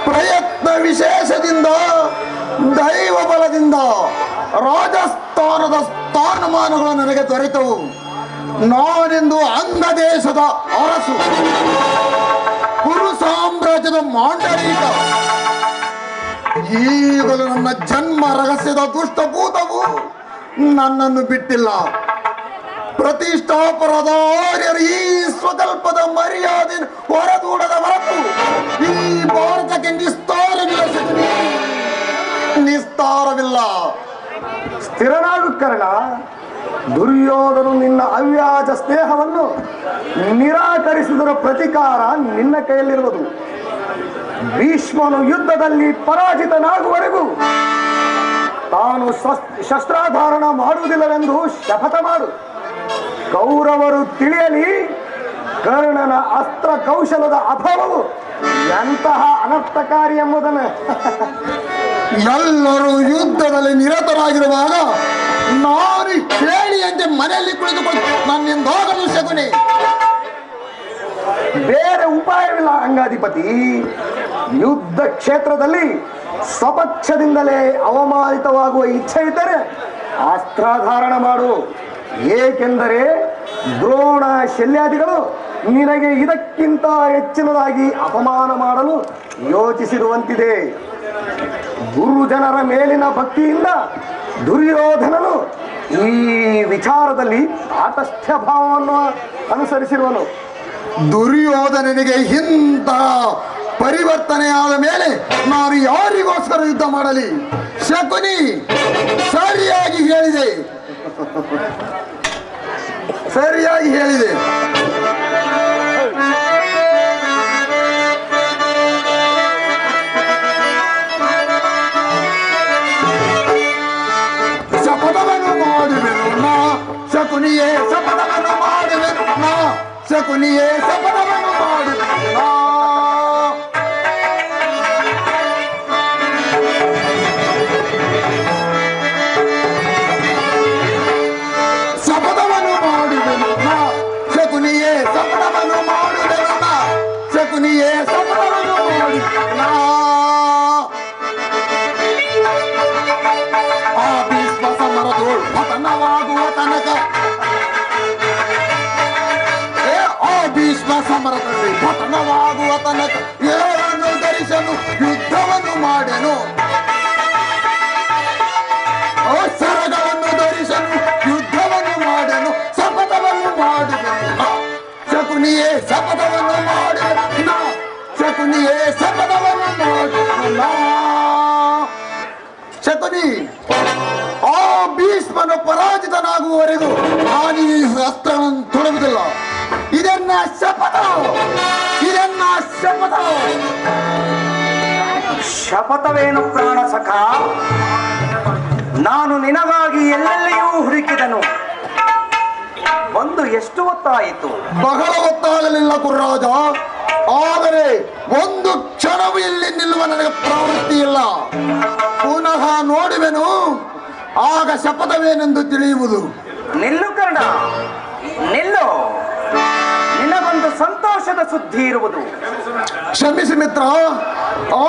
Speaker 4: ಪ್ರಯತ್ನ ವಿಶೇಷದಿಂದ, ದೈವ ಬಲದಿಂದ ರಾಜಸ್ಥಾನದ ಸ್ಥಾನಮಾನಗಳು ನನಗೆ ದೊರೆತವು. ನಾನೆಂದು ಅಂಗದೇಶದ ಅರಸು, ಕುರು ಸಾಮ್ರಾಜ್ಯದ ಮಾಂಡಲಿಕ. ಈಗಲೂ ನನ್ನ ಜನ್ಮ ರಹಸ್ಯದ ದುಷ್ಟಭೂತವು ನನ್ನನ್ನು ಬಿಟ್ಟಿಲ್ಲ. ಪ್ರತಿಷ್ಠಾಪರದ ಆರ್ಯರು ಈ ಸ್ವಕಲ್ಪದ ಮರ್ಯಾದೆ ಹೊರದೂಡದ ಹೊರತು ಈ ಭಾರತಕ್ಕೆ ನಿಸ್ತಾರವಿಲ್ಲ.
Speaker 2: ಸ್ಥಿರನಾಗು ಕರ್ಣ. ದುರ್ಯೋಧನು ನಿನ್ನ ಅವ್ಯಾಜ ಸ್ನೇಹವನ್ನು ನಿರಾಕರಿಸಿದರ ಪ್ರತಿಕಾರ ನಿನ್ನ ಕೈಯಲ್ಲಿರುವುದು. ಭೀಷ್ಮನು ಯುದ್ಧದಲ್ಲಿ ಪರಾಜಿತನಾಗುವವರೆಗೂ ತಾನು ಶಸ್ತ್ರಾಧಾರಣ ಮಾಡುವುದಿಲ್ಲವೆಂದು ಶಪಥ ಮಾಡು. ಕೌರವರು ತಿಳಿಯಲಿ, ಕರ್ಣನ ಅಸ್ತ್ರ ಕೌಶಲದ ಅಭಾವವು ಎಂತಹ ಅನರ್ಥಕಾರಿ ಎಂಬುದನ್ನು.
Speaker 4: ಎಲ್ಲರೂ ಯುದ್ಧದಲ್ಲಿ ನಿರತರಾಗಿರುವಾಗ ನಾನು ಹೇಳಿಯಂತೆ ಮನೆಯಲ್ಲಿ ಕುಳಿತುಕೊಂಡು ನನ್ನಿಂದ ಹೋಗಲು ಶಕುನಿ.
Speaker 2: ಬೇರೆ ಉಪಾಯವಿಲ್ಲ ಅಂಗಾಧಿಪತಿ. ಯುದ್ಧ ಕ್ಷೇತ್ರದಲ್ಲಿ ಸ್ವಪಕ್ಷದಿಂದಲೇ ಅವಮಾನಿತವಾಗುವ ಇಚ್ಛೆ ಇದ್ದರೆ ಅಸ್ತ್ರಾಧಾರಣ ಮಾಡು. ಏಕೆಂದರೆ ದ್ರೋಣ ಶಲ್ಯಾದಿಗಳು ನಿನಗೆ ಇದಕ್ಕಿಂತ ಹೆಚ್ಚಿನದಾಗಿ ಅಪಮಾನ ಮಾಡಲು ಯೋಚಿಸಿರುವಂತಿದೆ. ಗುರುಜನರ ಮೇಲಿನ ಭಕ್ತಿಯಿಂದ ದುರ್ಯೋಧನನು ಈ ವಿಚಾರದಲ್ಲಿ ತಾಟಸ್ಥ್ಯ ಭಾವವನ್ನು ಅನುಸರಿಸಿರುವನು.
Speaker 4: ದುರ್ಯೋಧನನಿಗೆ ಇಂಥ ಪರಿವರ್ತನೆಯಾದ ಮೇಲೆ ನಾನು ಯಾರಿಗೋಸ್ಕರ ಯುದ್ಧ ಮಾಡಲಿ? ಶಕುನಿ ಸರಿಯಾಗಿ ಹೇಳಿದೆ, ಸರಿಯಾಗಿ ಹೇಳಿದೆ. ಶಪಥವನ್ನು ಮಾಡುವೆನು ನಾ ಶಕುನಿಯೇ, ಶಪಥವನ್ನು ಮಾಡುವೆನು ನಾ ಶಕುನಿಯೇ, ಶಪಥವನ್ನು ಮಾಡುವೆನು ನಾ. ಶಪಥವನ್ನು ಮಾಡುವೆನು ನಾ ಶಕುನಿಯೇ, ಶಪಥವನ್ನು ಮಾಡುವೆನು ನಾ ಶಕುನಿಯೇ, ಶಪಥವನ್ನು ಮಾಡುವೆನು ನಾ. ಆ ಭೀಷ್ಮ ಸಮರದೋಳು ಪತನವಾಗುವ ತನಕ, ಆ ಭೀಷ್ಮ ಸಮರದಲ್ಲಿ ಪತನವಾಗುವ ತನಕ ಏಳನ್ನು ಧರಿಸಲು ಯುದ್ಧವನ್ನು ಮಾಡೆನು. ಇಲ್ಲಿಯೇ ಶಪಥವನ್ನು ಮಾಡಿಕೊಳ್ಳ. ಶಕುನಿ, ಆ ಭೀಷ್ಮನು ಪರಾಜಿತನಾಗುವವರೆಗೂ ನಾನು ಈ ಅಸ್ತ್ರವನ್ನು ತೊಡಗುವುದಿಲ್ಲ. ಇದನ್ನ ಶಪಥ, ಇದನ್ನ ಶಪಥ.
Speaker 5: ಶಪಥವೇನು ಪ್ರಾಣ ಸಖ? ನಾನು ನಿನಗಾಗಿ ಎಲ್ಲೆಲ್ಲಿಯೂ ಹುಡುಕಿದನು. ಬಂದು ಎಷ್ಟು ಹೊತ್ತಾಯಿತು?
Speaker 4: ಬಹಳ ಹೊತ್ತಾಗಲಿಲ್ಲ ಗುರುರಾಜ. ಆದರೆ ಒಂದು ಕ್ಷಣವೂ ಇಲ್ಲಿ ನಿಲ್ಲುವ ನನಗೆ ಪ್ರವೃತ್ತಿ ಇಲ್ಲ. ಪುನಃ ನೋಡುವೆನು, ಆಗ ಶಪಥವೇನೆಂದು ತಿಳಿಯುವುದು.
Speaker 5: ನಿಲ್ಲು ಕರ್ಣ, ನಿಲ್ಲು. ನಿನಗೊಂದು ಸಂತೋಷದ ಸುದ್ದಿ ಇರುವುದು.
Speaker 4: ಕ್ಷಮಿಸಿ ಮಿತ್ರ,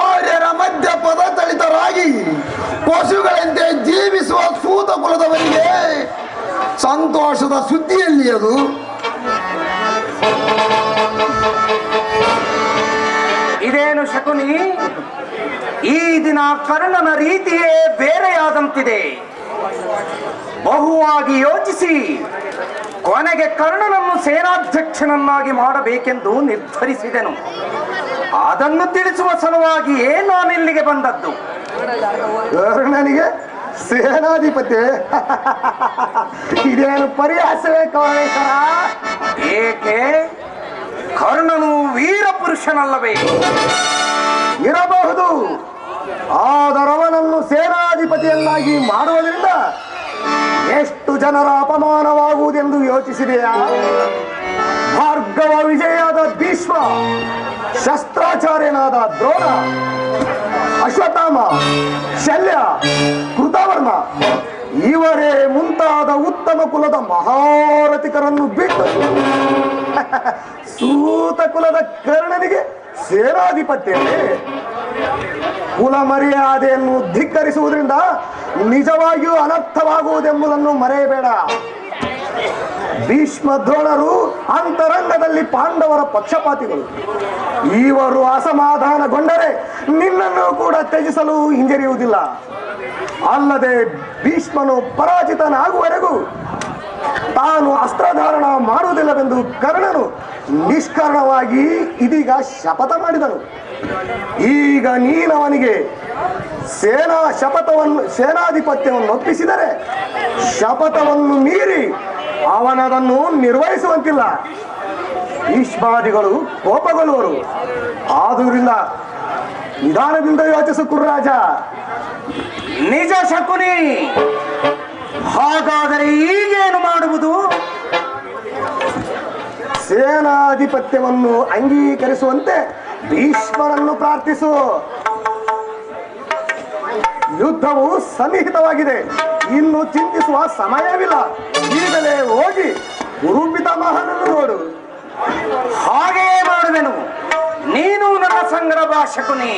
Speaker 4: ಆರ್ಯರ ಮಧ್ಯ ಪದತಳಿತರಾಗಿ ಪಶುಗಳಂತೆ ಜೀವಿಸುವ ಸೂತ ಕುಲದವರಿಗೆ ಸಂತೋಷದ ಸುದ್ದಿಯಲ್ಲಿ ಅದು.
Speaker 5: ಇದೇನು ಶಕುನಿ, ಈ ದಿನ ಕರ್ಣನ ರೀತಿಯೇ ಬೇರೆಯಾದಂತಿದೆ. ಬಹುವಾಗಿ ಯೋಚಿಸಿ ಕೊನೆಗೆ ಕರ್ಣನನ್ನು ಸೇನಾಧ್ಯಕ್ಷನನ್ನಾಗಿ ಮಾಡಬೇಕೆಂದು ನಿರ್ಧರಿಸಿದೆನು. ಅದನ್ನು ತಿಳಿಸುವ ಸಲುವಾಗಿಯೇ ನಾನಿಲ್ಲಿಗೆ ಬಂದದ್ದು.
Speaker 2: ಕರ್ಣನಿಗೆ ಸೇನಾಧಿಪತಿ? ಇದೇನು ಪರಿಹಾಸವೇ ಕವಲೇಶ್ವರ?
Speaker 5: ಏಕೆ? ಕರ್ಣನು ವೀರ ಪುರುಷನಲ್ಲವೇ?
Speaker 2: ಇರಬಹುದು, ಆದರವನನ್ನು ಸೇನಾಧಿಪತಿಯನ್ನಾಗಿ ಮಾಡುವುದರಿಂದ ಎಷ್ಟು ಜನರ ಅಪಮಾನವಾಗುವುದೆಂದು ಯೋಚಿಸಿದೆಯಾ? ಭಾರ್ಗವ ವಿಜಯಾದ ಭೀಷ್ಮ, ಶಸ್ತ್ರಾಚಾರ್ಯನಾದ ದ್ರೋಣ, ಅಶ್ವತ್ಥಾಮ, ಶಲ್ಯ, ಕೃತವರ್ಮ ಇವರೇ ಮುಂತಾದ ಉತ್ತಮ ಕುಲದ ಮಹಾರಥಿಕರನ್ನು ಬಿಟ್ಟು ಸೂತ ಕುಲದ ಕರ್ಣನಿಗೆ ಸೇನಾಧಿಪತ್ಯವೇ? ಕುಲ ಮರ್ಯಾದೆಯನ್ನು ಧಿಕ್ಕರಿಸುವುದರಿಂದ ನಿಜವಾಗಿಯೂ ಅನರ್ಥವಾಗುವುದೆಂಬುದನ್ನು ಮರೆಯಬೇಡ. ಭೀಷ್ಮ ದ್ರೋಣರು ಅಂತರಂಗದಲ್ಲಿ ಪಾಂಡವರ ಪಕ್ಷಪಾತಿಗಳು. ಇವರು ಅಸಮಾಧಾನಗೊಂಡರೆ ನಿನ್ನನ್ನು ಕೂಡ ತ್ಯಜಿಸಲು ಹಿಂಜರಿಯುವುದಿಲ್ಲ. ಅಲ್ಲದೆ ಭೀಷ್ಮನು ಪರಾಜಿತನಾಗುವವರೆಗೂ ತಾನು ಅಸ್ತ್ರಧಾರಣ ಮಾಡುವುದಿಲ್ಲವೆಂದು ಕರ್ಣನು ನಿಷ್ಕಾರಣವಾಗಿ ಇದೀಗ ಶಪಥ ಮಾಡಿದನು. ಈಗ ನೀನವನಿಗೆ ಸೇನಾಧಿಪತ್ಯವನ್ನು ಒಪ್ಪಿಸಿದರೆ ಶಪಥವನ್ನು ಮೀರಿ ಅವನದನ್ನು ನಿರ್ವಹಿಸುವಂತಿಲ್ಲ. ಭೀಷ್ಮಾದಿಗಳು ಕೋಪಗೊಳ್ಳುವರು. ಆದುದರಿಂದ ನಿಧಾನದಿಂದ ಯೋಚಿಸು ಕುರುರಾಜ.
Speaker 5: ನಿಜ ಶಕುನಿ. ಹಾಗಾದರೆ ಈಗೇನು ಮಾಡುವುದು?
Speaker 2: ಸೇನಾಧಿಪತ್ಯವನ್ನು ಅಂಗೀಕರಿಸುವಂತೆ ಭೀಷ್ಮರನ್ನು ಪ್ರಾರ್ಥಿಸು. ಯುದ್ಧವು ಸನ್ನಿಹಿತವಾಗಿದೆ, ಇನ್ನು ಚಿಂತಿಸುವ ಸಮಯವಿಲ್ಲ. ಈಗಲೇ ಹೋಗಿ ಗುರು ಪಿತಾಮಹನನ್ನು ನೋಡು.
Speaker 5: ಹಾಗೆಯೇ ಮಾಡುವೆನು. ನೀನು ನನ್ನ ಸಂಗ್ರಹ ಶಕುನಿ.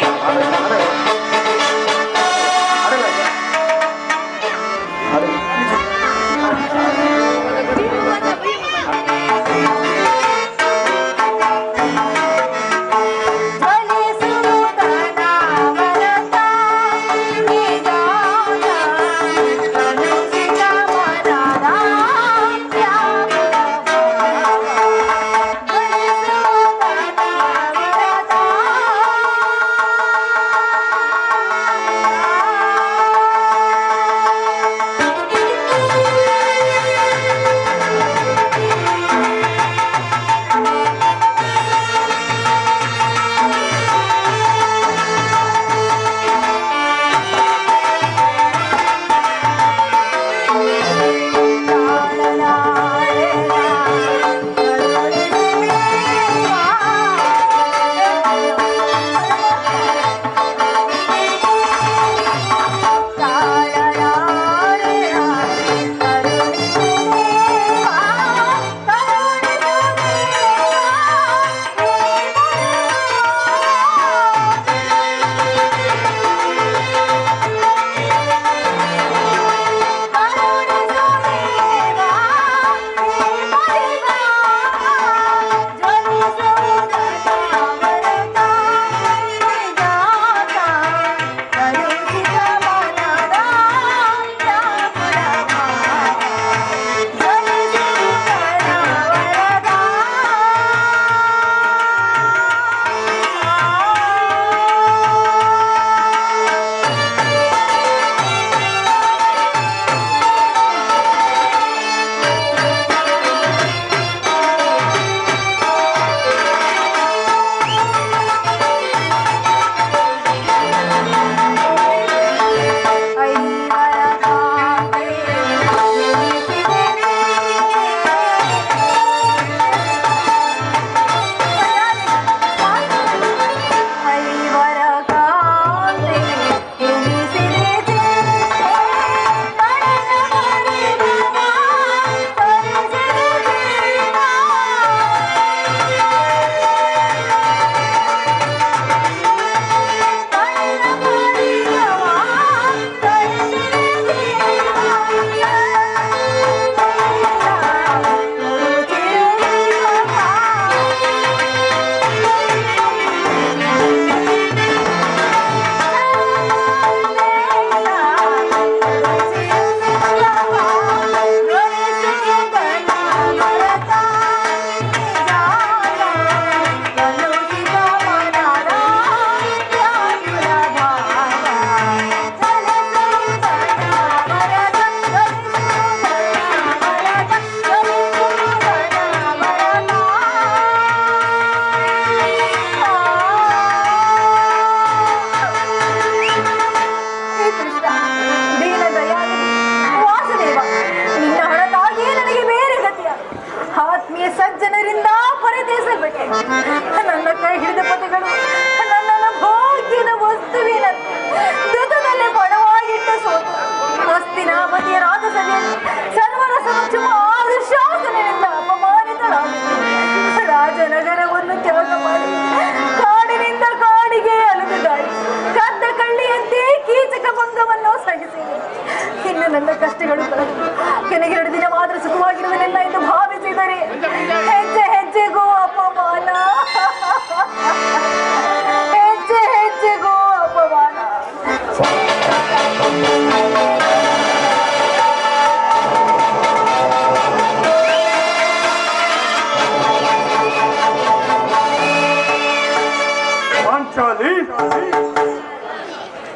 Speaker 2: ಪಾಂಚಾಲಿ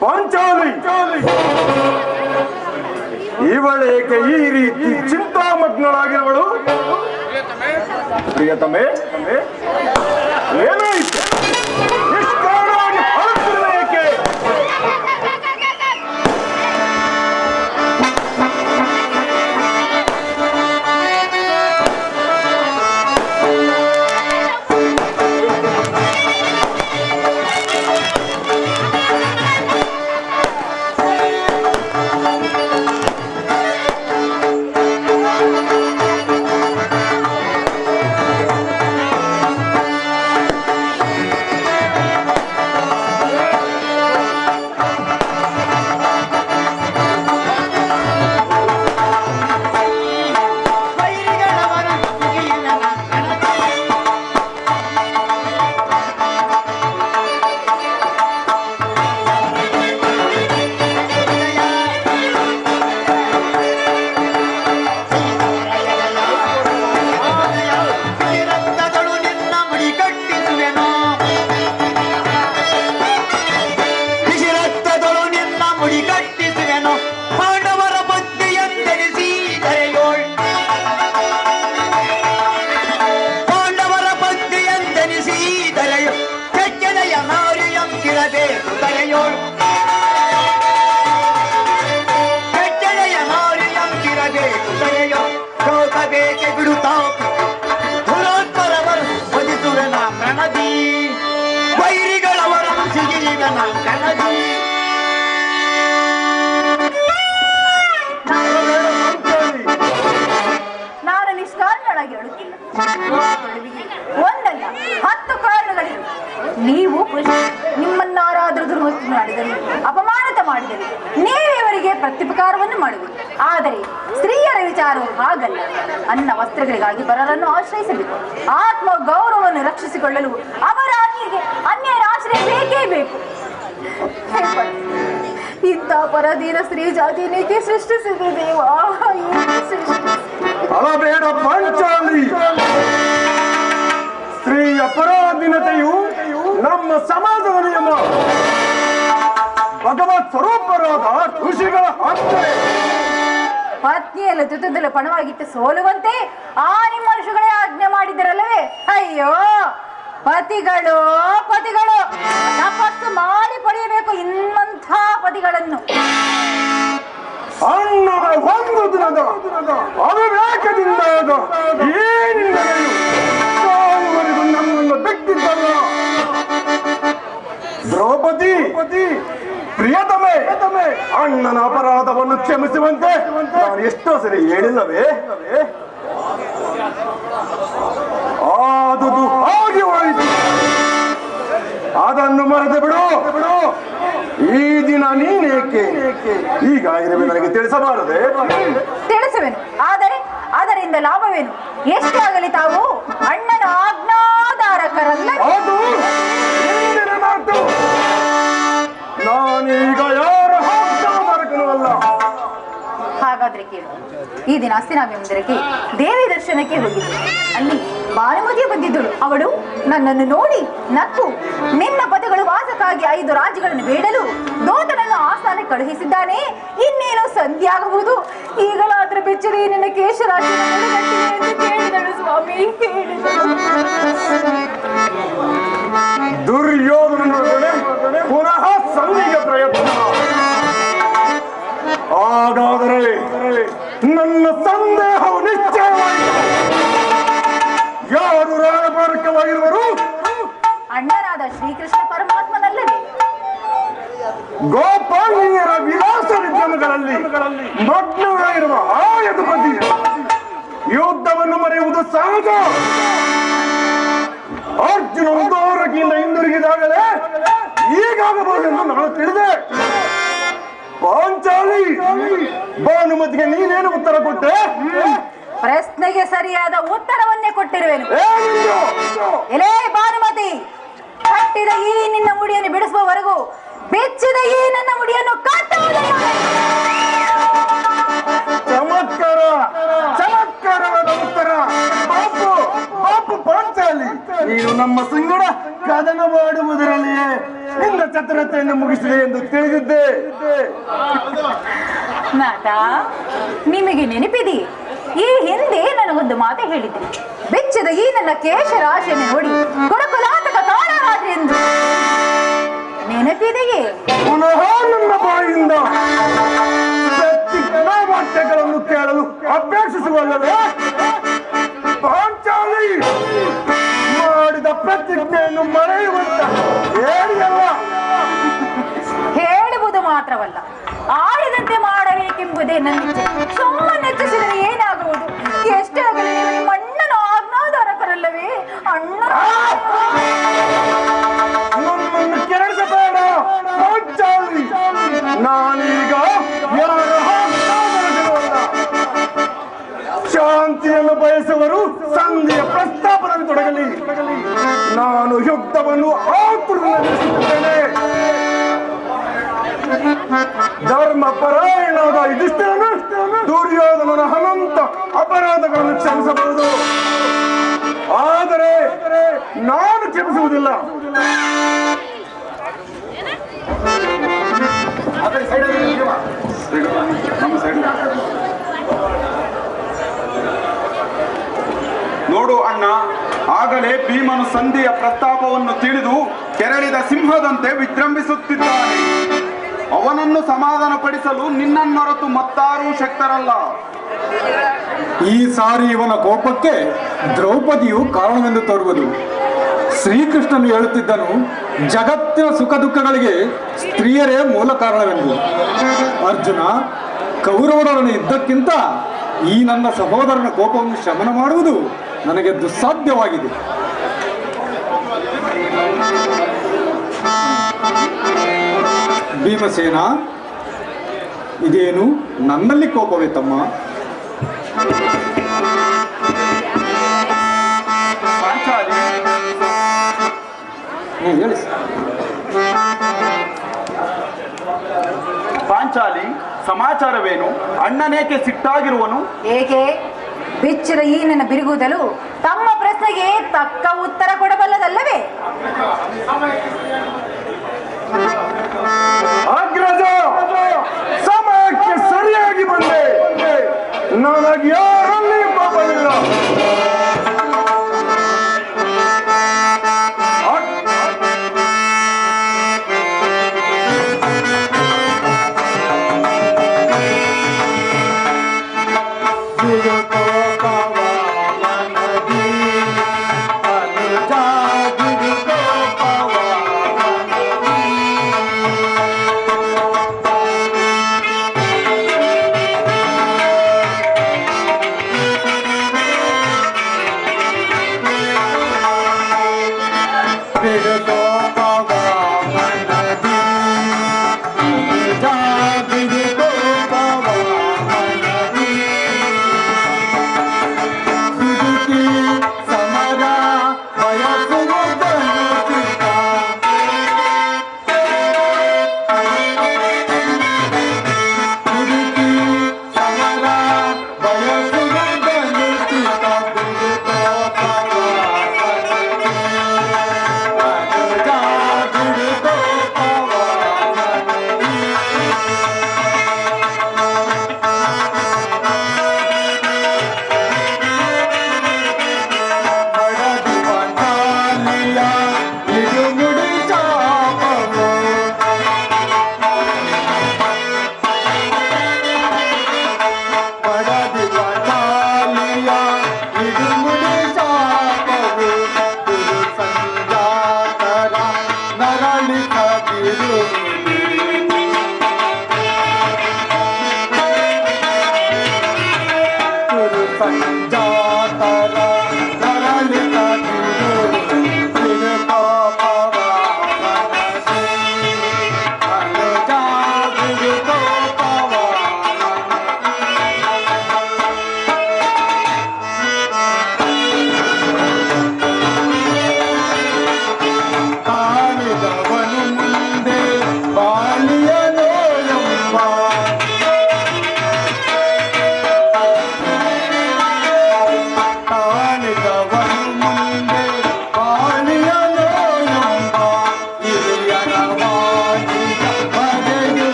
Speaker 2: ಪಾಂಚಾಲಿ ಇವಳೇಕೆ ಈ ರೀತಿ ಚಿಂತಾಮಗ್ನಳಾಗಿರುವಳು? ಪ್ರಿಯತಮೆ, ಏನಾಯಿತು? ನಿಷ್ಕಾರಣವಾಗಿ ಅಳುತ್ತಿರುವೆ ಏಕೆ?
Speaker 1: ನಾನು ನಿಷ್ಕಾರಣಳಾಗಿ ಹೇಳುತ್ತಿಲ್ಲ. ಒಂದಲ್ಲ 10 ಕಾರಣಗಳಿವೆ. ನೀವು ನಿಮ್ಮನ್ನಾರಾದರೂ ದುರ್ಮತಿ ಮಾಡಿದರೆ, ಅಪಮಾನಿತ ಮಾಡಿದರೆ ನೀವೇ ಪ್ರತ್ಯುಪಕಾರವನ್ನು ಮಾಡುವುದು. ಆದರೆ ಸ್ತ್ರೀಯರ ವಿಚಾರವು ಹಾಗಲ್ಲ. ಅನ್ನ ವಸ್ತ್ರಗಳಿಗಾಗಿ ಪರರನ್ನು ಆಶ್ರಯಿಸಬೇಕು. ಆತ್ಮ ಗೌರವವನ್ನು ರಕ್ಷಿಸಿಕೊಳ್ಳಲು ಅವರ ಅನ್ಯರ ಆಶ್ರಯ ಬೇಕೇ ಬೇಕು. ಇಂಥ ಪರದೀನ ಸ್ತ್ರೀ ಜಾತಿಯನ್ನೇಕೆ ಸೃಷ್ಟಿಸಿದೆ ದೇವ?
Speaker 2: ಅಳಬೇಡ ಪಾಂಚಾಲಿ. ಸ್ತ್ರೀಯ ಪರಾಧೀನತೆಯು ನಮ್ಮ ಸಮಾಜದ ನಿಯಮ. ಭಗವತ್ ಸ್ವರೂಪರಾದ ಋಷಿಗಳ ಆಜ್ಞೆ.
Speaker 1: ಪತ್ನಿಯಲ್ಲ ಜೊತೆದಲ್ಲ ಪಣವಾಗಿಟ್ಟು ಸೋಲುವಂತೆ ಆ ನಿಮ್ಮ ಋಷಿಗಳೇ ಆಜ್ಞೆ ಮಾಡಿದರಲ್ಲವೇ? ಅಯ್ಯೋ, ಪತಿಗಳು ತಪಸ್ಸು ಮಾಡಿ ಪಡೆಯಬೇಕು ಇನ್ನಂಥ ಪತಿಗಳನ್ನು.
Speaker 2: ಅಣ್ಣನ ಒಂದು ದಿನದ ಅವಿವೇಕದಿಂದಾದ ಏನಿಲ್ಲವೇ ಸಾಯುವರೆಗೂ ನಮ್ಮನ್ನು ಬಿಟ್ಟಿದ್ದಲ್ಲ. ದ್ರೌಪದಿ, ಪ್ರಿಯತಮೆ, ಅಣ್ಣನ ಅಪರಾಧವನ್ನು ಕ್ಷಮಿಸುವಂತೆ ನಾನು ಎಷ್ಟೋ ಸರಿ ಹೇಳಿಲ್ಲವೇ? ಆದುದು ಹಾಗೆ ಹೋಯಿತು. ಅದನ್ನು ಮರೆತು ಬಿಡು. ಈ ದಿನ ನೀನೇಕೆ ಹೀಗಾಗಿರবে ನನಗೆ ತಿಳಿಸಬಾರದೆ?
Speaker 1: ತಿಳಿಸುವೆನು, ಆದರೆ ಅದರಿಂದ ಲಾಭವೇನು? ಎಷ್ಟಾಗಲಿ ತಾವು ಅಣ್ಣನ ಆಜ್ಞಾಧಾರಕರಲ್ಲ.
Speaker 2: ಅದು ಹಿಂದಿನ ಮಾತು. ನಾನೀಗ ಯಾರ ಆಜ್ಞಾಧಾರಕನೂ ಅಲ್ಲ.
Speaker 1: ಹಾಗಾದ್ರೆ ಕೇಳು, ಈ ದಿನ ಹಸ್ತಿನಾಭಿ ಮಂದಿರಕ್ಕೆ ದೇವಿ ದರ್ಶನಕ್ಕೆ ಹೋಗಿದ್ದೆ. ಅಲ್ಲಿ ಭಾನುಮತಿಯು ಬಂದಿದ್ದಳು. ಅವಳು ನನ್ನನ್ನು ನೋಡಿ ನಕ್ಕು, ನಿನ್ನ ಪತಿಗಳು ವಾಸಕ್ಕಾಗಿ 5 ರಾಜ್ಯಗಳನ್ನು ಬೇಡಲು ದೂತನನ್ನು ಆಸ್ಥಾನ ಕಳುಹಿಸಿದ್ದಾನೆ, ಇನ್ನೇನು ಸಂಧಿ ಆಗಬಹುದು, ಈಗಲಾದ್ರೆ ಬೆಚ್ಚರಿ ನಿನ್ನ ಕೇಶರಾಶಿ ಎಂದು ಕೇಳಿದಳು ಸ್ವಾಮಿ, ಕೇಳಿದಳು.
Speaker 2: ದುರ್ಯೋಧನನೊಡನೆ ಪುನಃ ಸಂಧಿಗೆ ಪ್ರಯತ್ನ. ಹಾಗಾದರೆ ನನ್ನ ಸಂದೇಹವು ನಿಶ್ಚಯವಾಯಿತು. ಯಾರು ರಾಯಭಾರಕವಾಗಿರುವರು?
Speaker 1: ಅಣ್ಣನಾದ ಶ್ರೀಕೃಷ್ಣ ಪರಮಾತ್ಮನಲ್ಲವೇ?
Speaker 2: ಗೋಪಾಲಿಯರ ವಿಲಾಸ ವಿದ್ಯಮಗಳಲ್ಲಿ ಮಗ್ನವಾಗಿರುವ ಆ ಯದುಪತಿ ಯುದ್ಧವನ್ನು ಮರೆಯುವುದು ಸಹಜ. ಅರ್ಜುನ ದೋರಕಿಯಿಂದ ಹಿಂದಿರುಗಿದಾಗಲೇ ಈಗಾಗಬಹುದೆಂದು ನಾನು ತಿಳಿದೆ. ಪಾಂಚಾಲಿ, ಭಾನುಮತಿಗೆ ನೀನೇನು ಉತ್ತರ ಕೊಟ್ಟೆ?
Speaker 1: ಪ್ರಶ್ನೆಗೆ ಸರಿಯಾದ ಉತ್ತರವನ್ನೇ ಕೊಟ್ಟಿರುವೆನು. ಎಲೇ ಭಾನುಮತಿ, ಕಟ್ಟಿದ ಈ ನಿನ್ನ ಮುಡಿಯನ್ನು ಬಿಡಿಸುವವರೆಗೂ ಬೆಚ್ಚಿದ ಈ ನನ್ನ ಮುಡಿಯನ್ನು ಕಟ್ಟುವುದಿಲ್ಲ.
Speaker 2: ನೀನು ನಮ್ಮ ಸಂಗಡ ಕದನ ಮಾಡುವುದರಲ್ಲಿಯೇ ನಿನ್ನ ಚತುರತೆಯನ್ನು ಮುಗಿಸಿದೆ ಎಂದು ತಿಳಿದಿದ್ದೆ.
Speaker 6: ನಾಥ, ನಿಮಗೆ ನೆನಪಿದೆ, ಈ ಹಿಂದೆ ನನಗೊಂದು ಮಾತು ಹೇಳಿದ್ದೆ. ಬೆಚ್ಚದ ಈ ನನ್ನ ಕೇಶ ರಾಶಿಯನ್ನು ನೋಡಿ ಕೊಡಕುಲಾತಕ ಕಾಣರಾದ್ರಿ ಎಂದು ನೆನಪಿದೆಯೇ?
Speaker 2: ಪುನಃ ನನ್ನ ಬಾಯಿಂದ ವಾಕ್ಯಗಳನ್ನು ಕೇಳಲು ಅಪೇಕ್ಷಿಸುವಲ್ಲವೇ? ಪಾಂಚಾಲಿ ಮಾಡಿದ ಪ್ರತಿಜ್ಞೆಯನ್ನು ಮರೆಯುವಂತ ಹೇಳಿಯಲ್ಲ.
Speaker 6: ಹೇಳುವುದು ಮಾತ್ರವಲ್ಲ, ಆಡಿದಂತೆ ಮಾಡಬೇಕೆಂಬುದೇ ನನ್ನ ಇಚ್ಛೆ. ಸುಮ್ಮನೆ ಹೆಚ್ಚಿಸಿದರೆ ಏನಾಗುವುದು? ಎಷ್ಟೇ ಆಗಲಿ ನೀವು ನಿಮ್ಮ ಅಣ್ಣನ ಆಜ್ಞಾಧಾರಕರಲ್ಲವೇ? ಅಣ್ಣ
Speaker 2: ನನ್ನನ್ನು ಕೆರಳಿಸಬೇಡ ಪಾಂಚಾಲಿ. ನಾನೀಗ ಯಾರ ಶಾಂತಿಯನ್ನು ಬಯಸುವರು ಸಂಧಿಯ ಪ್ರಸ್ತಾಪದಲ್ಲಿ ತೊಡಗಲಿ. ನಾನು ಯುದ್ಧವನ್ನು ಆತುರಗೊಳಿಸುತ್ತೇನೆ. ಧರ್ಮ ಪರಾಯಣದ ಯುಧಿಷ್ಠಿರನು ದುರ್ಯೋಧನನ ಅನಂತ ಅಪರಾಧಗಳನ್ನು ಕ್ಷಮಿಸಬಹುದು, ಆದರೆ ನಾನು ಕ್ಷಮಿಸುವುದಿಲ್ಲ.
Speaker 3: ನೋಡು ಅಣ್ಣ, ಆಗಲೇ ಭೀಮನು ಸಂಧಿಯ ಪ್ರಸ್ತಾಪವನ್ನು ತಿಳಿದು ಕೆರಳಿದ ಸಿಂಹದಂತೆ ವಿಜೃಂಭಿಸುತ್ತಿದ್ದಾನೆ. ಅವನನ್ನು ಸಮಾಧಾನಪಡಿಸಲು ನಿನ್ನನ್ನೊರತು ಮತ್ತಾರೂ ಶಕ್ತರಲ್ಲ.
Speaker 7: ಈ ಸಾರಿ ಇವನ ಕೋಪಕ್ಕೆ ದ್ರೌಪದಿಯು ಕಾರಣವೆಂದು ತೋರುವುದು. ಶ್ರೀಕೃಷ್ಣನು ಹೇಳುತ್ತಿದ್ದನು, ಜಗತ್ತಿನ ಸುಖ ದುಃಖಗಳಿಗೆ ಸ್ತ್ರೀಯರೇ ಮೂಲ ಕಾರಣವೆಂದು. ಅರ್ಜುನ, ಕೌರವರನ್ನು ಇದ್ದಕ್ಕಿಂತ ಈ ನನ್ನ ಸಹೋದರನ ಕೋಪವನ್ನು ಶಮನ ಮಾಡುವುದು ನನಗೆ ದುಸ್ಸಾಧ್ಯವಾಗಿದೆ. ಭೀಮಸೇನ, ಇದೇನು ನನ್ನಲ್ಲಿ ಕೋಪವೇ ತಮ್ಮ? ಹೇಳಿ.
Speaker 3: ಪಾಂಚಾಲಿ, ಸಮಾಚಾರವೇನು? ಅಣ್ಣನೇಕೆ ಸಿಟ್ಟಾಗಿರುವನು?
Speaker 6: ಏಕೆ? ಬೆಚ್ಚರ ಈ ನನ್ನ ಬಿರುಗುದಲು ತಮ್ಮ ಪ್ರಶ್ನೆಗೆ ತಕ್ಕ ಉತ್ತರ ಕೊಡಬಲ್ಲದಲ್ಲವೇ?
Speaker 2: ಅಗ್ರಜ, ಸಮಯಕ್ಕೆ ಸರಿಯಾಗಿ ಬಂದೆ. ನನಗೆ ಯಾರಲ್ಲಿ ಪಾಪವಿಲ್ಲ.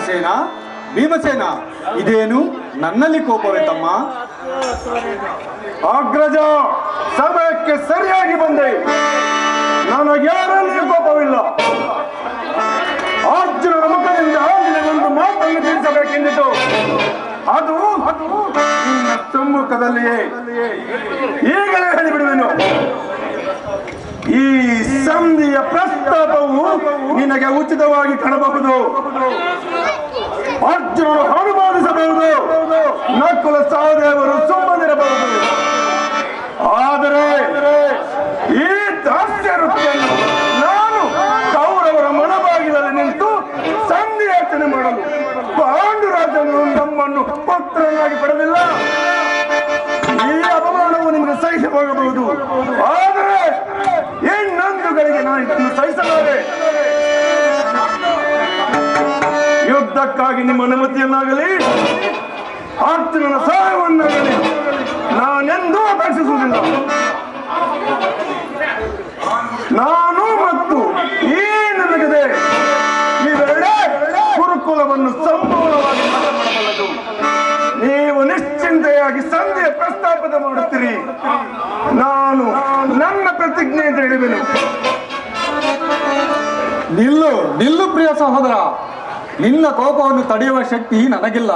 Speaker 7: ಭೀಮಸೇನ ಭೀಮಸೇನ, ಇದೇನು ನನ್ನಲ್ಲಿ ಕೋಪವೇ ತಮ್ಮ?
Speaker 2: ಅಗ್ರಜ, ಸಮಯಕ್ಕೆ ಸರಿಯಾಗಿ ಬಂದೆ. ನನಗ್ಯಾರಲ್ಲಿ ಕೋಪವಿಲ್ಲ. ಅರ್ಜುನನ ಮುಖದಿಂದ ನಿನಗೊಂದು ಮಾತನ್ನು ತಿಳಿಸಬೇಕೆಂದಿತು. ಅದು ನಿನ್ನ ಸಮ್ಮುಖದಲ್ಲಿಯೇ ಈಗಲೇ ಹೇಳಿಬಿಡುವೆನು. ಈ ಸಂಧಿಯ ಪ್ರಸ್ತಾಪವು ನಿನಗೆ ಉಚಿತವಾಗಿ ಕಾಣಬಹುದು. ಅರ್ಜುನನು ಅನುಮಾನಿಸಬಹುದು, ನಕುಲ ಸಹದೇವರು ಸುಮ್ಮನಿರಬಹುದು. ಆದರೆ ಈ ದಾಸ್ಯ ವೃತ್ತಿಯನ್ನು ನಾನು ಕೌರವರ ಮನಬಾಗಿಲಲ್ಲಿ ನಿಂತು ಸಂಧಿಯಾಚನೆ ಮಾಡಲು ಪಾಂಡುರಾಜನು ನಮ್ಮನ್ನು ಪುತ್ರನಾಗಿ ಪಡೆದಿಲ್ಲ. ಈ ಅಪಮಾನವು ನಿಮಗೆ ಸಹಿಸಬಹುದು. ಆದರೆ ಇನ್ನೊಂದುಗಳಿಗೆ ನಾನು ಇದನ್ನು ಸಹಿಸಲಾರೆ. ಯುದ್ಧಕ್ಕಾಗಿ ನಿಮ್ಮ ಅನುಮತಿಯನ್ನಾಗಲಿ ಅರ್ಜುನನ ಸಹಾಯವನ್ನಾಗಲಿ ನಾನೆಂದೂ ಅಪೇಕ್ಷಿಸುವುದಿಲ್ಲ. ನಾನು ಮತ್ತು ಈ ನನಗಿದೆ ಇವೆರಡೇ ಗುರುಕುಲವನ್ನು ಸಂಪೂರ್ಣವಾಗಿ ನಾಶ ಮಾಡಬಲ್ಲದು. ನೀವು ನಿಶ್ಚಿಂತೆಯಾಗಿ ಸಂಧಿಯ ಪ್ರಸ್ತಾಪದ ಮಾಡುತ್ತೀರಿ. ನಾನು ನನ್ನ ಪ್ರತಿಜ್ಞೆ ಅಂತ ಹೇಳಿದೆನು.
Speaker 7: ನಿಲ್ಲು ನಿಲ್ಲು ಪ್ರಿಯ ಸಹೋದರ, ನಿನ್ನ ಕೋಪವನ್ನು ತಡೆಯುವ ಶಕ್ತಿ ನನಗಿಲ್ಲ.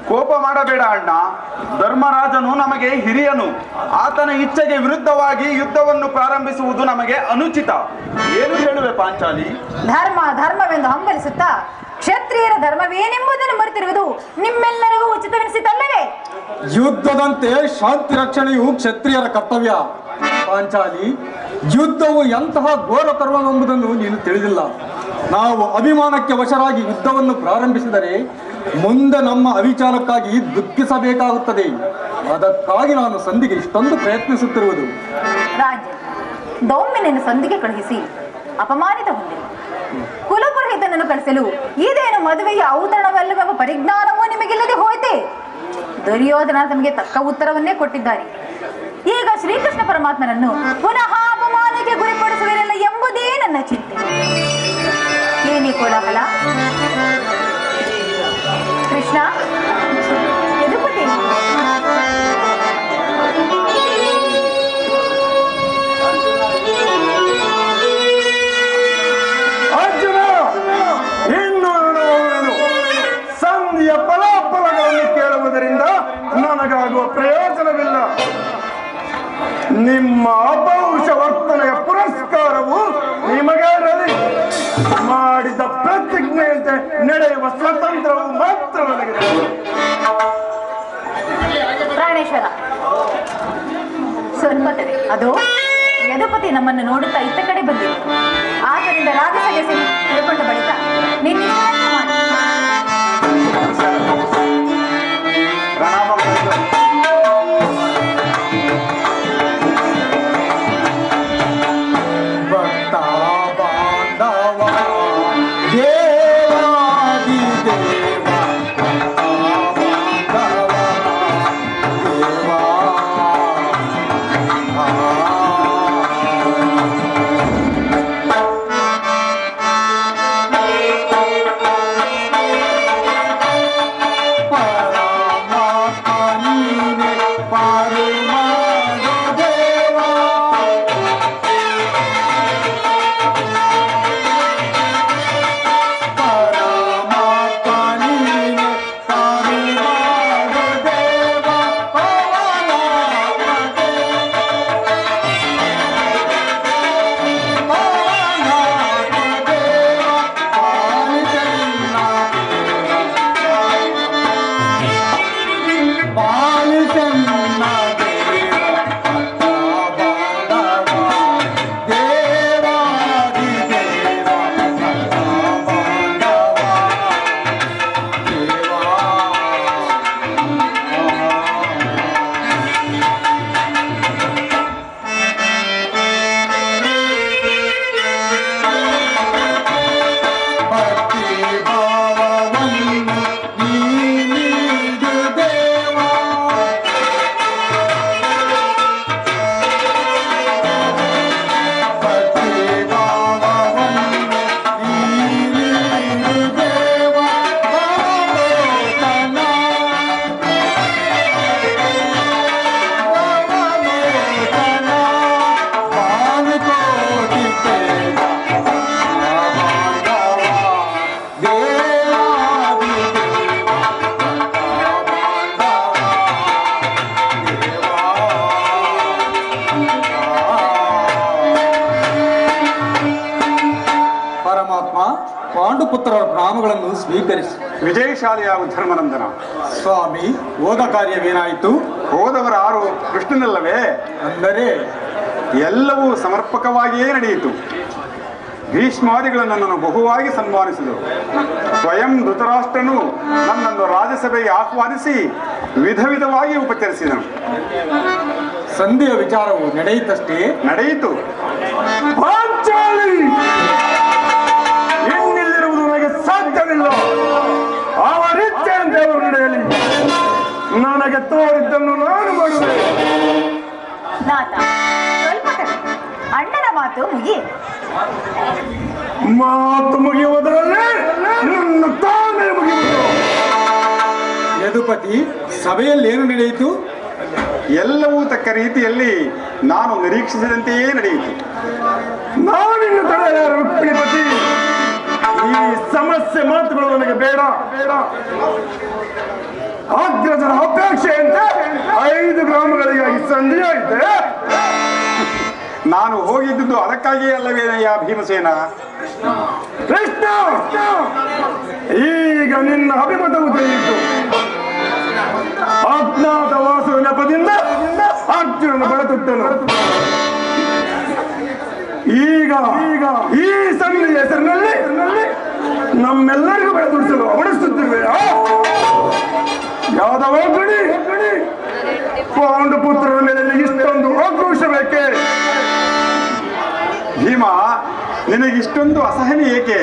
Speaker 3: ಕೋಪ ಮಾಡಬೇಡ ಅಣ್ಣ. ಧರ್ಮರಾಜನು ನಮಗೆ ಹಿರಿಯನು. ಆತನ ಇಚ್ಛೆಗೆ ವಿರುದ್ಧವಾಗಿ ಯುದ್ಧವನ್ನು ಪ್ರಾರಂಭಿಸುವುದು ನಮಗೆ ಅನುಚಿತ. ಏನು ಹೇಳುವೆ ಪಾಂಚಾಲಿ?
Speaker 6: ಧರ್ಮವೆಂದು ಹಂಬಲಿಸುತ್ತಾ ಕ್ಷತ್ರಿಯರ ಧರ್ಮವೇನೆಂಬುದನ್ನು ಮರೆತಿರುವುದು ನಿಮ್ಮೆಲ್ಲರಿಗೂ ಉಚಿತವೆನಿಸಿತಲ್ಲವೇ?
Speaker 7: ಯುದ್ಧದಂತೆ ಶಾಂತಿ ರಕ್ಷಣೆಯು ಕ್ಷತ್ರಿಯರ ಕರ್ತವ್ಯ. ಪಾಂಚಾಲಿ, ಯುದ್ಧವು ಎಂತಹ ಘೋರ ಕರ್ಮವೆಂಬುದನ್ನು ನೀನು ತಿಳಿದಿಲ್ಲ. ನಾವು ಅಭಿಮಾನಕ್ಕೆ ವಶರಾಗಿ ಯುದ್ಧವನ್ನು ಪ್ರಾರಂಭಿಸಿದರೆ ಮುಂದೆ ನಮ್ಮ ಅವಿಚಾರಕ್ಕಾಗಿ ದುಃಖಿಸಬೇಕಾಗುತ್ತದೆ. ಅದಕ್ಕಾಗಿ ನಾನು ಸಂಧಿಗೆ ಇಷ್ಟೊಂದು ಪ್ರಯತ್ನಿಸುತ್ತಿರುವುದು.
Speaker 6: ರಾಜ, ದೌಮ್ಯನನ್ನು ಸಂಧಿಗೆ ಕಳುಹಿಸಿ ಅಪಮಾನಿತ ಹೊಂದಿರು. ಕುಲಪುರೋಹಿತನನ್ನು ಕಳಿಸಲು ಇದೇನು ಮದುವೆಯ ಔತಣವಲ್ಲವೆಂಬ ಪರಿಜ್ಞಾನವೂ ನಿಮಗಿಲ್ಲದೆ ಹೋಯ್ತೆ. ದುರ್ಯೋಧನ ತಮಗೆ ತಕ್ಕ ಉತ್ತರವನ್ನೇ ಕೊಟ್ಟಿದ್ದಾರೆ. ಈಗ ಶ್ರೀಕೃಷ್ಣ ಪರಮಾತ್ಮನನ್ನು ಪುನಃ ಅಪಮಾನಕ್ಕೆ ಗುರಿಪಡಿಸುವಿರಲ್ಲ ಎಂಬುದೇ ನನ್ನ ಚಿಂತೆ. ಏನೇ ಕೋಲಾಹಲ? ಕೃಷ್ಣ, ಯದುಪತಿ,
Speaker 2: ಅರ್ಜುನ, ಇನ್ನು ನಾನು ಸಂಧಿಯ ಫಲಾಫಲಗಳನ್ನು ಕೇಳುವುದರಿಂದ ನನಗಾಗುವ ಪ್ರಯೋಜನವಿಲ್ಲ. ನಿಮ್ಮ ಅಪೌರುಷ ವರ್ತನೆಯ ಪುರಸ್ಕಾರವು ನಿಮಗೆ ಮಾಡಿದ ಪ್ರತಿಜ್ಞೆಯಂತೆ ನಡೆಯುವ ಸ್ವತಂತ್ರವು ಮಾತ್ರ ನನಗಿದೆ.
Speaker 6: ಪ್ರಾಣೇಶ್ವರ, ಸ್ವಲ್ಪ ತಡೆ. ಅದು ಯದುಪತಿ ನಮ್ಮನ್ನು ನೋಡುತ್ತಾ ಇತ್ತ ಕಡೆ ಬಂದಿದೆ. ಆದ್ದರಿಂದ ರಾಜಸಭೆ ತಿಳ್ಕೊಂಡ ಬಳಿಕ ನಿನ್ನ
Speaker 7: ಪಾಲುಪುತ್ರರ ನಾಮಗಳನ್ನು ಸ್ವೀಕರಿಸಿ.
Speaker 3: ವಿಜಯಶಾಲಿಯಾಗು ಧರ್ಮನಂದನ.
Speaker 7: ಸ್ವಾಮಿ, ಹೋದ ಕಾರ್ಯವೇನಾಯಿತು?
Speaker 3: ಹೋದವರ ಆರು ಕೃಷ್ಣನಲ್ಲವೇ?
Speaker 7: ಅಂದರೆ
Speaker 3: ಎಲ್ಲವೂ ಸಮರ್ಪಕವಾಗಿಯೇ ನಡೆಯಿತು. ಭೀಷ್ಮಾದಿಗಳು ನನ್ನನ್ನು ಬಹುವಾಗಿ ಸನ್ಮಾನಿಸಿದರು. ಸ್ವಯಂ ಧೃತರಾಷ್ಟ್ರನು ನನ್ನನ್ನು ರಾಜ್ಯಸಭೆಗೆ ಆಹ್ವಾನಿಸಿ ವಿಧ ವಿಧವಾಗಿ ಉಪಚರಿಸಿದನು.
Speaker 7: ಸಂಧಿಯ ವಿಚಾರವು ನಡೆಯಿತಷ್ಟೇ?
Speaker 3: ನಡೆಯಿತು.
Speaker 2: ಇನ್ನಿಲ್ಲಿರುವುದು ನನಗೆ ಸಾಧ್ಯವಿಲ್ಲ. ಅವರಿಚ್ಛೆಯಂತೆ ಅವರು ನಡೆಯಲಿ. ನನಗೆ ತೋರಿದ್ದನ್ನು ನಾನು ಮಾಡುವೆ.
Speaker 6: ನಾಥ, ಸ್ವಲ್ಪ ತಡಿ. ಅಣ್ಣನ ಮಾತು ಮುಗಿ.
Speaker 2: ಮಾತು ಮುಗಿಯುವುದರಲ್ಲೇ ನನ್ನ ತಾನೇ ಮುಗಿಯುವುದು.
Speaker 7: ಯದುಪತಿ, ಸಭೆಯಲ್ಲಿ ಏನು ನಡೆಯಿತು?
Speaker 3: ಎಲ್ಲವೂ ತಕ್ಕ ರೀತಿಯಲ್ಲಿ ನಾನು ನಿರೀಕ್ಷಿಸಿದಂತೆಯೇ ನಡೆಯಿತು.
Speaker 2: ನಾನಿನ್ನು ತಡೆಯಾರ ರುಕ್ಮಿಣಿಪತಿ. ಈ ಸಮಸ್ಯೆ ಮಾತುಗಳು ನನಗೆ ಬೇಡ. ಅಗ್ರಜರ ಅಪೇಕ್ಷೆಯಂತೆ 5 ಗ್ರಾಮಗಳಿಗಾಗಿ ಸಂಧಿಯಾಯಿತೆ.
Speaker 3: ನಾನು ಹೋಗಿದ್ದುದು ಅದಕ್ಕಾಗಿಯೇ ಅಲ್ಲವೇನಯ್ಯ ಭೀಮಸೇನ?
Speaker 2: ಕೃಷ್ಣ, ಈಗ ನಿನ್ನ ಅಭಿಮತವು ತಿಳಿಯಿತು. ಅಜ್ಞಾತ ವಾಸುವ ನೆಪದಿಂದ ಅರ್ಜುನನ ಬಡತುಟ್ಟನು. ಈಗ ಈ ಸಂಧಿಯ ಹೆಸರಿನಲ್ಲಿ ನಮ್ಮೆಲ್ಲರಿಗೂ ಬೆಳೆದುಡಿಸಲು ಅವಡಿಸುತ್ತಿರುವೆ. ಯಾದವ ಗಣಿ ಪಾಂಡುಪುತ್ರರ ಮೇಲೆ ಇಷ್ಟೊಂದು ಆಕ್ರೋಶ ಬೇಕೆ?
Speaker 3: ಭೀಮ, ನಿನಗಿಷ್ಟೊಂದು ಅಸಹನೆ ಏಕೆ?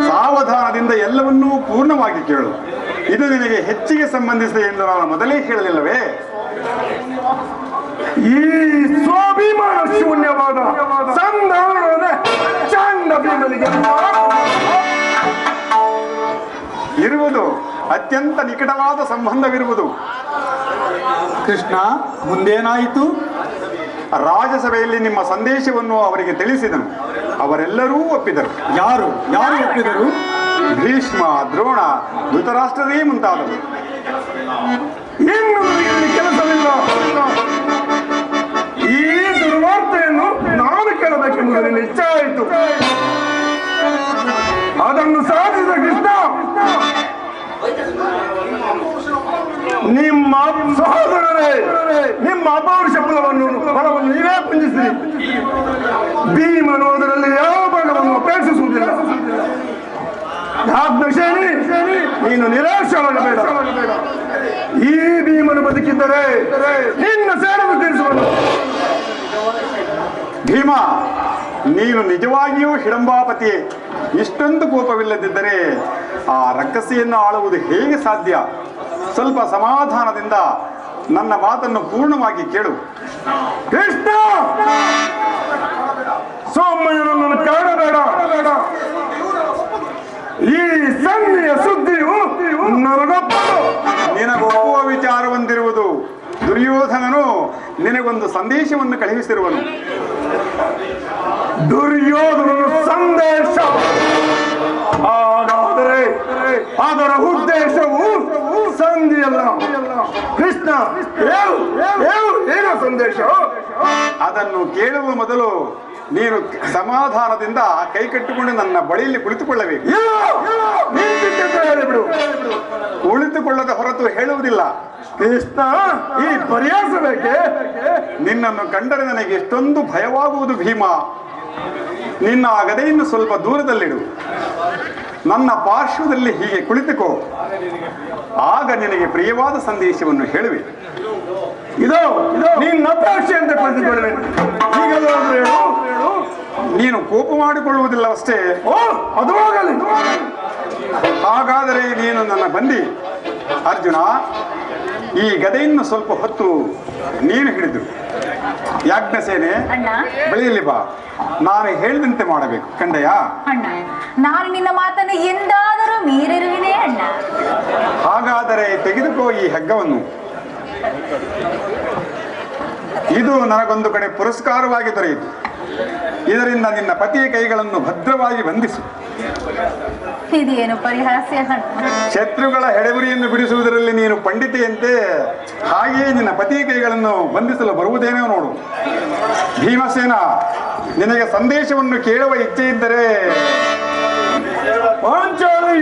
Speaker 3: ಸಾವಧಾನದಿಂದ ಎಲ್ಲವನ್ನೂ ಪೂರ್ಣವಾಗಿ ಕೇಳು. ಇದು ನಿನಗೆ ಹೆಚ್ಚಿಗೆ ಸಂಬಂಧಿಸಿದೆ ಎಂದು ನಾನು ಮೊದಲೇ ಹೇಳಲಿಲ್ಲವೇ?
Speaker 2: ಈ ಸ್ವಾಭಿಮಾನ ಶೂನ್ಯವಾದ ಸಂಧಾನದ ಚಂಡ ಭೀಮನಿಗೆ
Speaker 3: ಇರುವುದು ಅತ್ಯಂತ ನಿಕಟವಾದ ಸಂಬಂಧವಿರುವುದು.
Speaker 7: ಕೃಷ್ಣ, ಮುಂದೇನಾಯಿತು?
Speaker 3: ರಾಜಸಭೆಯಲ್ಲಿ ನಿಮ್ಮ ಸಂದೇಶವನ್ನು ಅವರಿಗೆ ತಿಳಿಸಿದನು. ಅವರೆಲ್ಲರೂ ಒಪ್ಪಿದರು.
Speaker 7: ಯಾರು ಒಪ್ಪಿದರು?
Speaker 3: ಭೀಷ್ಮ, ದ್ರೋಣ, ಧೃತರಾಷ್ಟ್ರರೇ ಮುಂತಾದವರು.
Speaker 2: ಇನ್ನು ನನಗೆ ಕೆಲಸವಿಲ್ಲ. ಈ ದುರ್ವಾರ್ತೆಯನ್ನು ನಾನು ಕೇಳಬೇಕೆಂಬುದು ನಿಶ್ಚಯ ಆಯಿತು. ಅದನ್ನು ಸಾಧಿಸಿದ ಕೃಷ್ಣ ನಿಮ್ಮ ಸಹೋದರರೇ, ನಿಮ್ಮ ಅಪೌರುಷ ಫಲವನ್ನು ನೀವೇ ಪುಂಜಿಸಿರಿ. ಭೀಮನು ಅದರಲ್ಲಿ ಯಾವ ಭಾಗವನ್ನು ಅಪೇಕ್ಷಿಸುವುದಿಲ್ಲ. ಯಾಜ್ಞಸೇನಿ, ನೀನು ನಿರಾಶರಾಗಬೇಡ. ಈ ಭೀಮನು ಬದುಕಿದ್ದರೆ ನಿನ್ನ ಸೇಡನ್ನು ತೀರಿಸುವನು.
Speaker 3: ಭೀಮ, ನೀನು ನಿಜವಾಗಿಯೂ ಹಿಡಂಬಾಪತಿಯೇ. ಇಷ್ಟೊಂದು ಕೋಪವಿಲ್ಲದಿದ್ದರೆ ಆ ರಕ್ಕಸಿಯನ್ನು ಆಳುವುದು ಹೇಗೆ ಸಾಧ್ಯ? ಸ್ವಲ್ಪ ಸಮಾಧಾನದಿಂದ ನನ್ನ ಮಾತನ್ನು ಪೂರ್ಣವಾಗಿ ಕೇಳು.
Speaker 2: ಕೃಷ್ಣ, ಸೋಮಯ್ಯನನ್ನು ಕಾಡಬೇಡ. ಈ ಸಂಧಿಯ ಸುದ್ದಿಯು ನನಗೊಪ್ಪದು.
Speaker 3: ನಿನಗೊಪ್ಪುವ ವಿಚಾರವಂದಿರುವುದು. ದುರ್ಯೋಧನನು ನಿನಗೊಂದು ಸಂದೇಶವನ್ನು ಕಳುಹಿಸಿರುವನು.
Speaker 2: ದುರ್ಯೋಧನನ ಸಂದೇಶ? ಹಾಗಾದರೆ ಅದರ ಉದ್ದೇಶವು ಸಂಧಿಯಲ್ಲ. ಕೃಷ್ಣ, ಏನೋ ಸಂದೇಶ?
Speaker 3: ಅದನ್ನು ಕೇಳುವ ಮೊದಲು ನೀನು ಸಮಾಧಾನದಿಂದ ಕೈ ಕಟ್ಟಿಕೊಂಡು ನನ್ನ ಬಳಿಯಲ್ಲಿ ಕುಳಿತುಕೊಳ್ಳಬೇಕು.
Speaker 2: ಬಿಡು.
Speaker 3: ಕುಳಿತುಕೊಳ್ಳದ ಹೊರತು ಹೇಳುವುದಿಲ್ಲ.
Speaker 2: ಕೃಷ್ಣ, ಈ ಪರ್ಯಾಸ ಬೇಕೆ?
Speaker 3: ನಿನ್ನನ್ನು ಕಂಡರೆ ನನಗೆ ಎಷ್ಟೊಂದು ಭಯವಾಗುವುದು ಭೀಮ. ನಿನ್ನ ಆ ಗದೆಯನ್ನು ಸ್ವಲ್ಪ ದೂರದಲ್ಲಿಡು. ನನ್ನ ಪಾರ್ಶ್ವದಲ್ಲಿ ಹೀಗೆ ಕುಳಿತುಕೋ. ಆಗ ನಿನಗೆ ಪ್ರಿಯವಾದ ಸಂದೇಶವನ್ನು ಹೇಳುವೆ.
Speaker 2: ಇದು ನಿನ್ನ ಅಪೇಕ್ಷೆ ಅಂತ ಕುಳಿತುಕೊಳ್ಳುವೆ. ಈಗಲೂ ಹೇಳು.
Speaker 3: ನೀನು ಕೋಪ ಮಾಡಿಕೊಳ್ಳುವುದಿಲ್ಲವಷ್ಟೇ.
Speaker 2: ಅದು ಹೋಗಲಿ.
Speaker 3: ಹಾಗಾದರೆ ನೀನು ನನ್ನ ಬಂದಿ. ಅರ್ಜುನ, ಈ ಗದೆಯನ್ನು ಸ್ವಲ್ಪ ಹೊತ್ತು ನೀನು ಹಿಡಿದು ಯಾಜ್ಞಸೇನೆ ಬಳಿಯಲ್ಲಿ ಬಾ. ನಾನು ಹೇಳಿದಂತೆ ಮಾಡಬೇಕು, ಕಂಡೆಯಾ?
Speaker 6: ಅಣ್ಣ, ನಾನು ನಿನ್ನ ಮಾತನ್ನು ಎಂದಾದರೂ ಮೀರಿರುವಿನೇ ಅಣ್ಣ.
Speaker 3: ಹಾಗಾದರೆ ತೆಗೆದುಕೋ ಈ ಹಗ್ಗವನ್ನು. ಇದು ನನಗೊಂದು ಕಡೆ ಪುರಸ್ಕಾರವಾಗಿ ದೊರೆಯಿತು. ಇದರಿಂದ ನಿನ್ನ ಪತಿಯ ಕೈಗಳನ್ನು ಭದ್ರವಾಗಿ ಬಂಧಿಸು.
Speaker 6: ಇದೇನು ಪರಿಹಾಸ್ಯ ಅಣ್ಣ?
Speaker 3: ಶತ್ರುಗಳ ಹೆಡೆಗುರಿಯನ್ನು ಬಿಡಿಸುವುದರಲ್ಲಿ ನೀನು ಪಂಡಿತೆಯಂತೆ, ಹಾಗೆಯೇ ನಿನ್ನ ಪತಿಯ ಕೈಗಳನ್ನು ಬಂಧಿಸಲು ಬರುವುದೇನೋ ನೋಡು. ಭೀಮಸೇನ, ನಿನಗೆ ಸಂದೇಶವನ್ನು ಕೇಳುವ ಇಚ್ಛೆ ಇದ್ದರೆ
Speaker 2: ಪಾಂಚಾಲಿ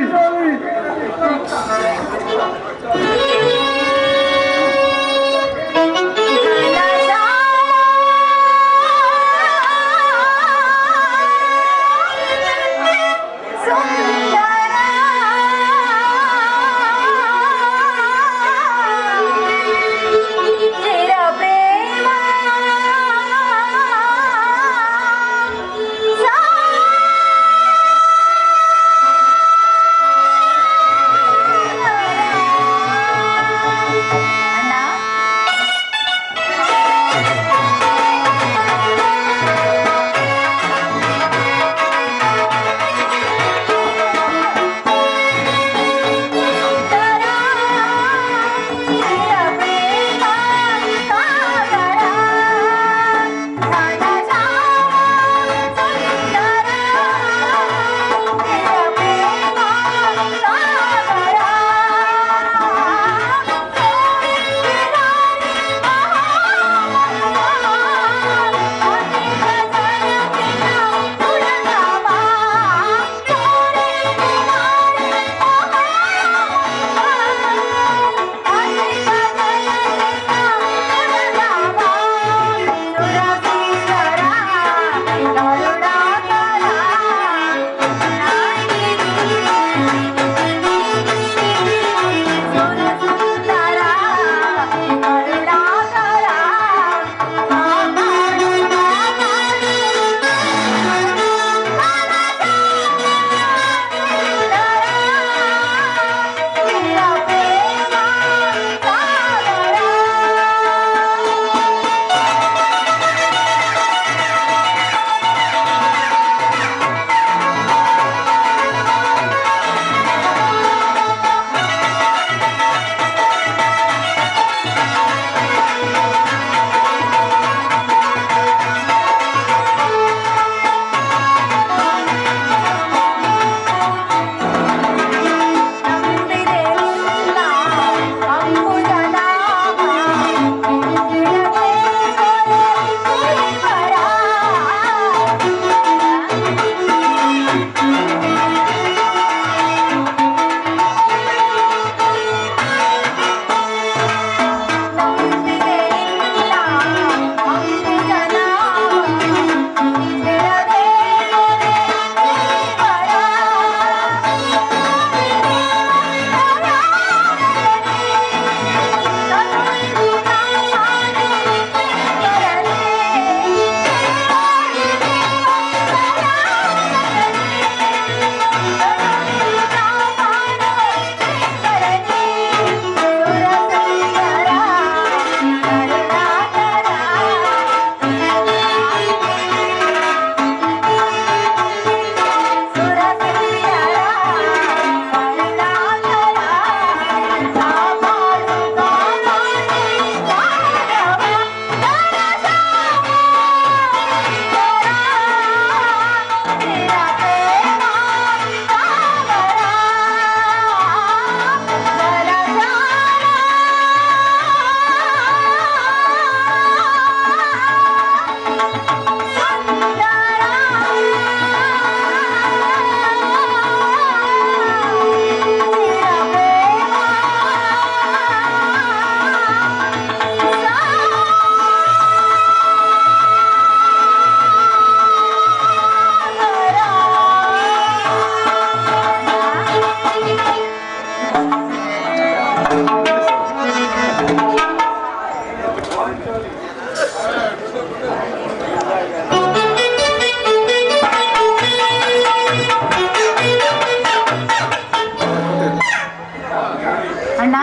Speaker 6: ಅಣ್ಣ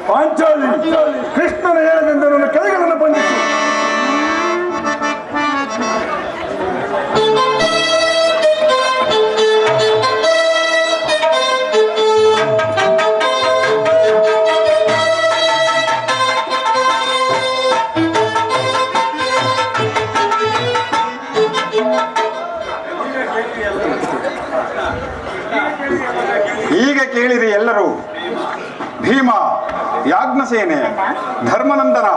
Speaker 2: ಪಾಂಚಾಲಿ ಕೃಷ್ಣನ ಹೇಳದಿಂದ ನನ್ನ ಕೈಗಳನ್ನು ಬಂಧಿಸು.
Speaker 3: ಈಗ ಕೇಳಿರಿ ಎಲ್ಲರೂ. ಭೀಮ, ಯಾಜ್ಞಸೇನೆ, ಧರ್ಮನಂದನ,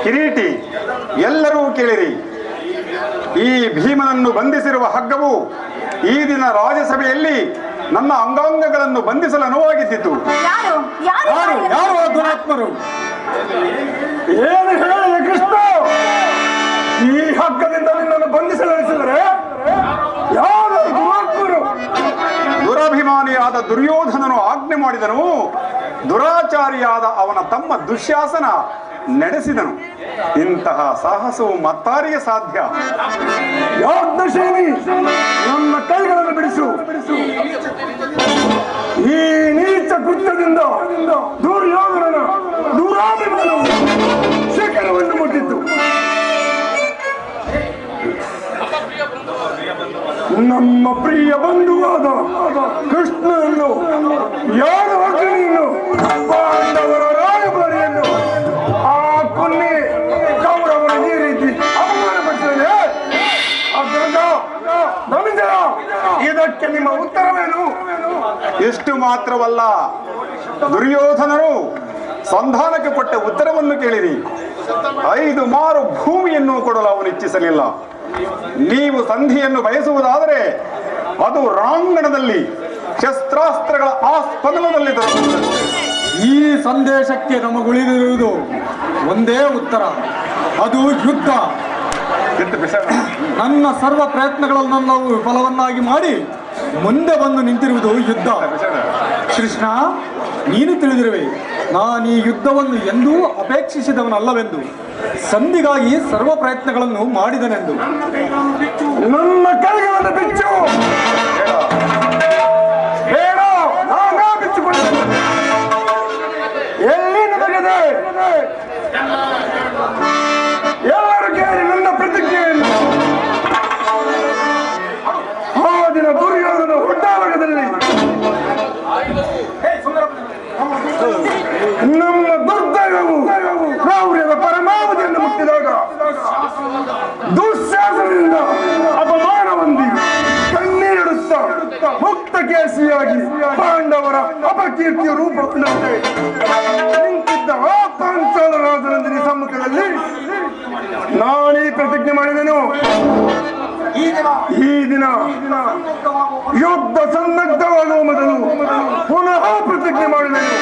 Speaker 3: ಕಿರೀಟಿ ಎಲ್ಲರೂ ಕೇಳಿರಿ. ಈ ಭೀಮನನ್ನು ಬಂಧಿಸಿರುವ ಹಗ್ಗವು ಈ ದಿನ ರಾಜ್ಯಸಭೆಯಲ್ಲಿ ನನ್ನ ಅಂಗಾಂಗಗಳನ್ನು ಬಂಧಿಸಲು ಅನುವಾಗಿದ್ದಿತು.
Speaker 6: ಯಾರು ಯಾರು
Speaker 7: ಯಾರು ಯಾರು ಆ ದುರಾತ್ಮರು?
Speaker 2: ಏನು ಹೇಳಿದೆ ಕೃಷ್ಣ? ಈ ಹಗ್ಗದಿಂದ ನಿನ್ನನ್ನು ಬಂಧಿಸಲಿಸಿದರೆ ಯಾರು ದುರಾತ್ಮರು?
Speaker 3: ದುರಭಿಮಾನಿಯಾದ ದುರ್ಯೋಧನನು ಆಜ್ಞೆ ಮಾಡಿದನು, ದುರಾಚಾರಿಯಾದ ಅವನ ತಮ್ಮ ದುಶ್ಯಾಸನ ನಡೆಸಿದನು. ಇಂತಹ ಸಾಹಸವು ಮತ್ತಾರಿಗೆ ಸಾಧ್ಯ?
Speaker 2: ಯಾಜ್ಞಶೇನಿ, ನನ್ನ ಕೈಗಳನ್ನು ಬಿಡಿಸು. ಈ ನೀಚ ಕೃತ್ಯದಿಂದ ದುರ್ಯೋಧನನ ದುರಾಭಿಮಾನವು ಶಿಖರವನ್ನು ಮುಟ್ಟಿತ್ತು. ನಮ್ಮ ಪ್ರಿಯ ಬಂಧುವಾದ ಕೃಷ್ಣನನ್ನು, ಯಾರು ಅಗ್ನಿಯನ್ನು, ಪಾಂಡವರ ರಾಯಭಾರಿಯನ್ನು ಆ ಕೊನ್ನೆ ಕೌರವರ ಈ ರೀತಿ ಅವಮಾನಪಡಿಸಿದರೆ ಇದಕ್ಕೆ ನಿಮ್ಮ ಉತ್ತರವೇನು?
Speaker 3: ಎಷ್ಟು ಮಾತ್ರವಲ್ಲ, ದುರ್ಯೋಧನರು ಸಂಧಾನಕ್ಕೆ ಕೊಟ್ಟ ಉತ್ತರವನ್ನು ಕೇಳಿರಿ. 5 ಮಾರು ಭೂಮಿಯನ್ನು ಕೊಡಲು ಅವನು ಇಚ್ಛಿಸಲಿಲ್ಲ. ನೀವು ಸಂಧಿಯನ್ನು ಬಯಸುವುದಾದರೆ ಅದು ರಾಂಗಣದಲ್ಲಿ ಶಸ್ತ್ರಾಸ್ತ್ರಗಳ ಆಸ್ಪದದಲ್ಲಿ ದೊರಕುತ್ತದೆ.
Speaker 7: ಈ ಸಂದೇಶಕ್ಕೆ ನಮಗುಳಿದಿರುವುದು ಒಂದೇ ಉತ್ತರ, ಅದು ಯುದ್ಧ. ನನ್ನ ಸರ್ವ ಪ್ರಯತ್ನಗಳನ್ನು ನಾವು ವಿಫಲವನ್ನಾಗಿ ಮಾಡಿ ಮುಂದೆ ಬಂದು ನಿಂತಿರುವುದು ಯುದ್ಧ. ಕೃಷ್ಣ, ನೀನು ತಿಳಿದಿರುವೆ, ನಾನು ಈ ಯುದ್ಧವನ್ನು ಎಂದೂ ಅಪೇಕ್ಷಿಸಿದವನಲ್ಲವೆಂದು, ಸಂಧಿಗಾಗಿ ಸರ್ವ ಪ್ರಯತ್ನಗಳನ್ನು ಮಾಡಿದನೆಂದು.
Speaker 2: ನನ್ನ ಕೈಗಳನ್ನು ಬಿಚ್ಚು. ಬೇಡ, ನಾನಾ ಬಿಚ್ಚುಕೊಳ್ಳುತ್ತೇನೆ. ಎಲ್ಲಿ ನಿನಗಿದೆ? ಎಲ್ಲರೂ ಕೇಳಿ ನನ್ನ ಪ್ರತಿಜ್ಞೆಯನ್ನು. ಆ ದಿನ ದುರ್ಯೋಧನ ಹುಟ್ಟಾವಗದಲ್ಲಿ ನಮ್ಮ ದುರ್ದೈವವು ಕ್ರೌರ್ಯದ ಪರಮಾವಧಿಯನ್ನು ಮುಟ್ಟಿದಾಗ ದುಶ್ಯಾಸನದಿಂದ ಅಪಮಾನ ಹೊಂದಿ ಕಣ್ಣೀರಿಡುತ್ತಾ ಮುಕ್ತ ಕೇಸಿಯಾಗಿ ಪಾಂಡವರ ಅಪಕೀರ್ತಿಯ ರೂಪಗೊಂಡಂತೆ ನಿಂತಿದ್ದ ಆ ಪಾಂಚಾಲ ರಾಜನಂದಿನಿ ಸಮ್ಮುಖದಲ್ಲಿ ನಾನೀ ಪ್ರತಿಜ್ಞೆ ಮಾಡಿದೆನು. ಈ ದಿನ ಯುದ್ಧ ಸನ್ನದ್ಧವಾಗುವ ಮೊದಲು ಪುನಃ ಪ್ರತಿಜ್ಞೆ ಮಾಡಿದೆನು.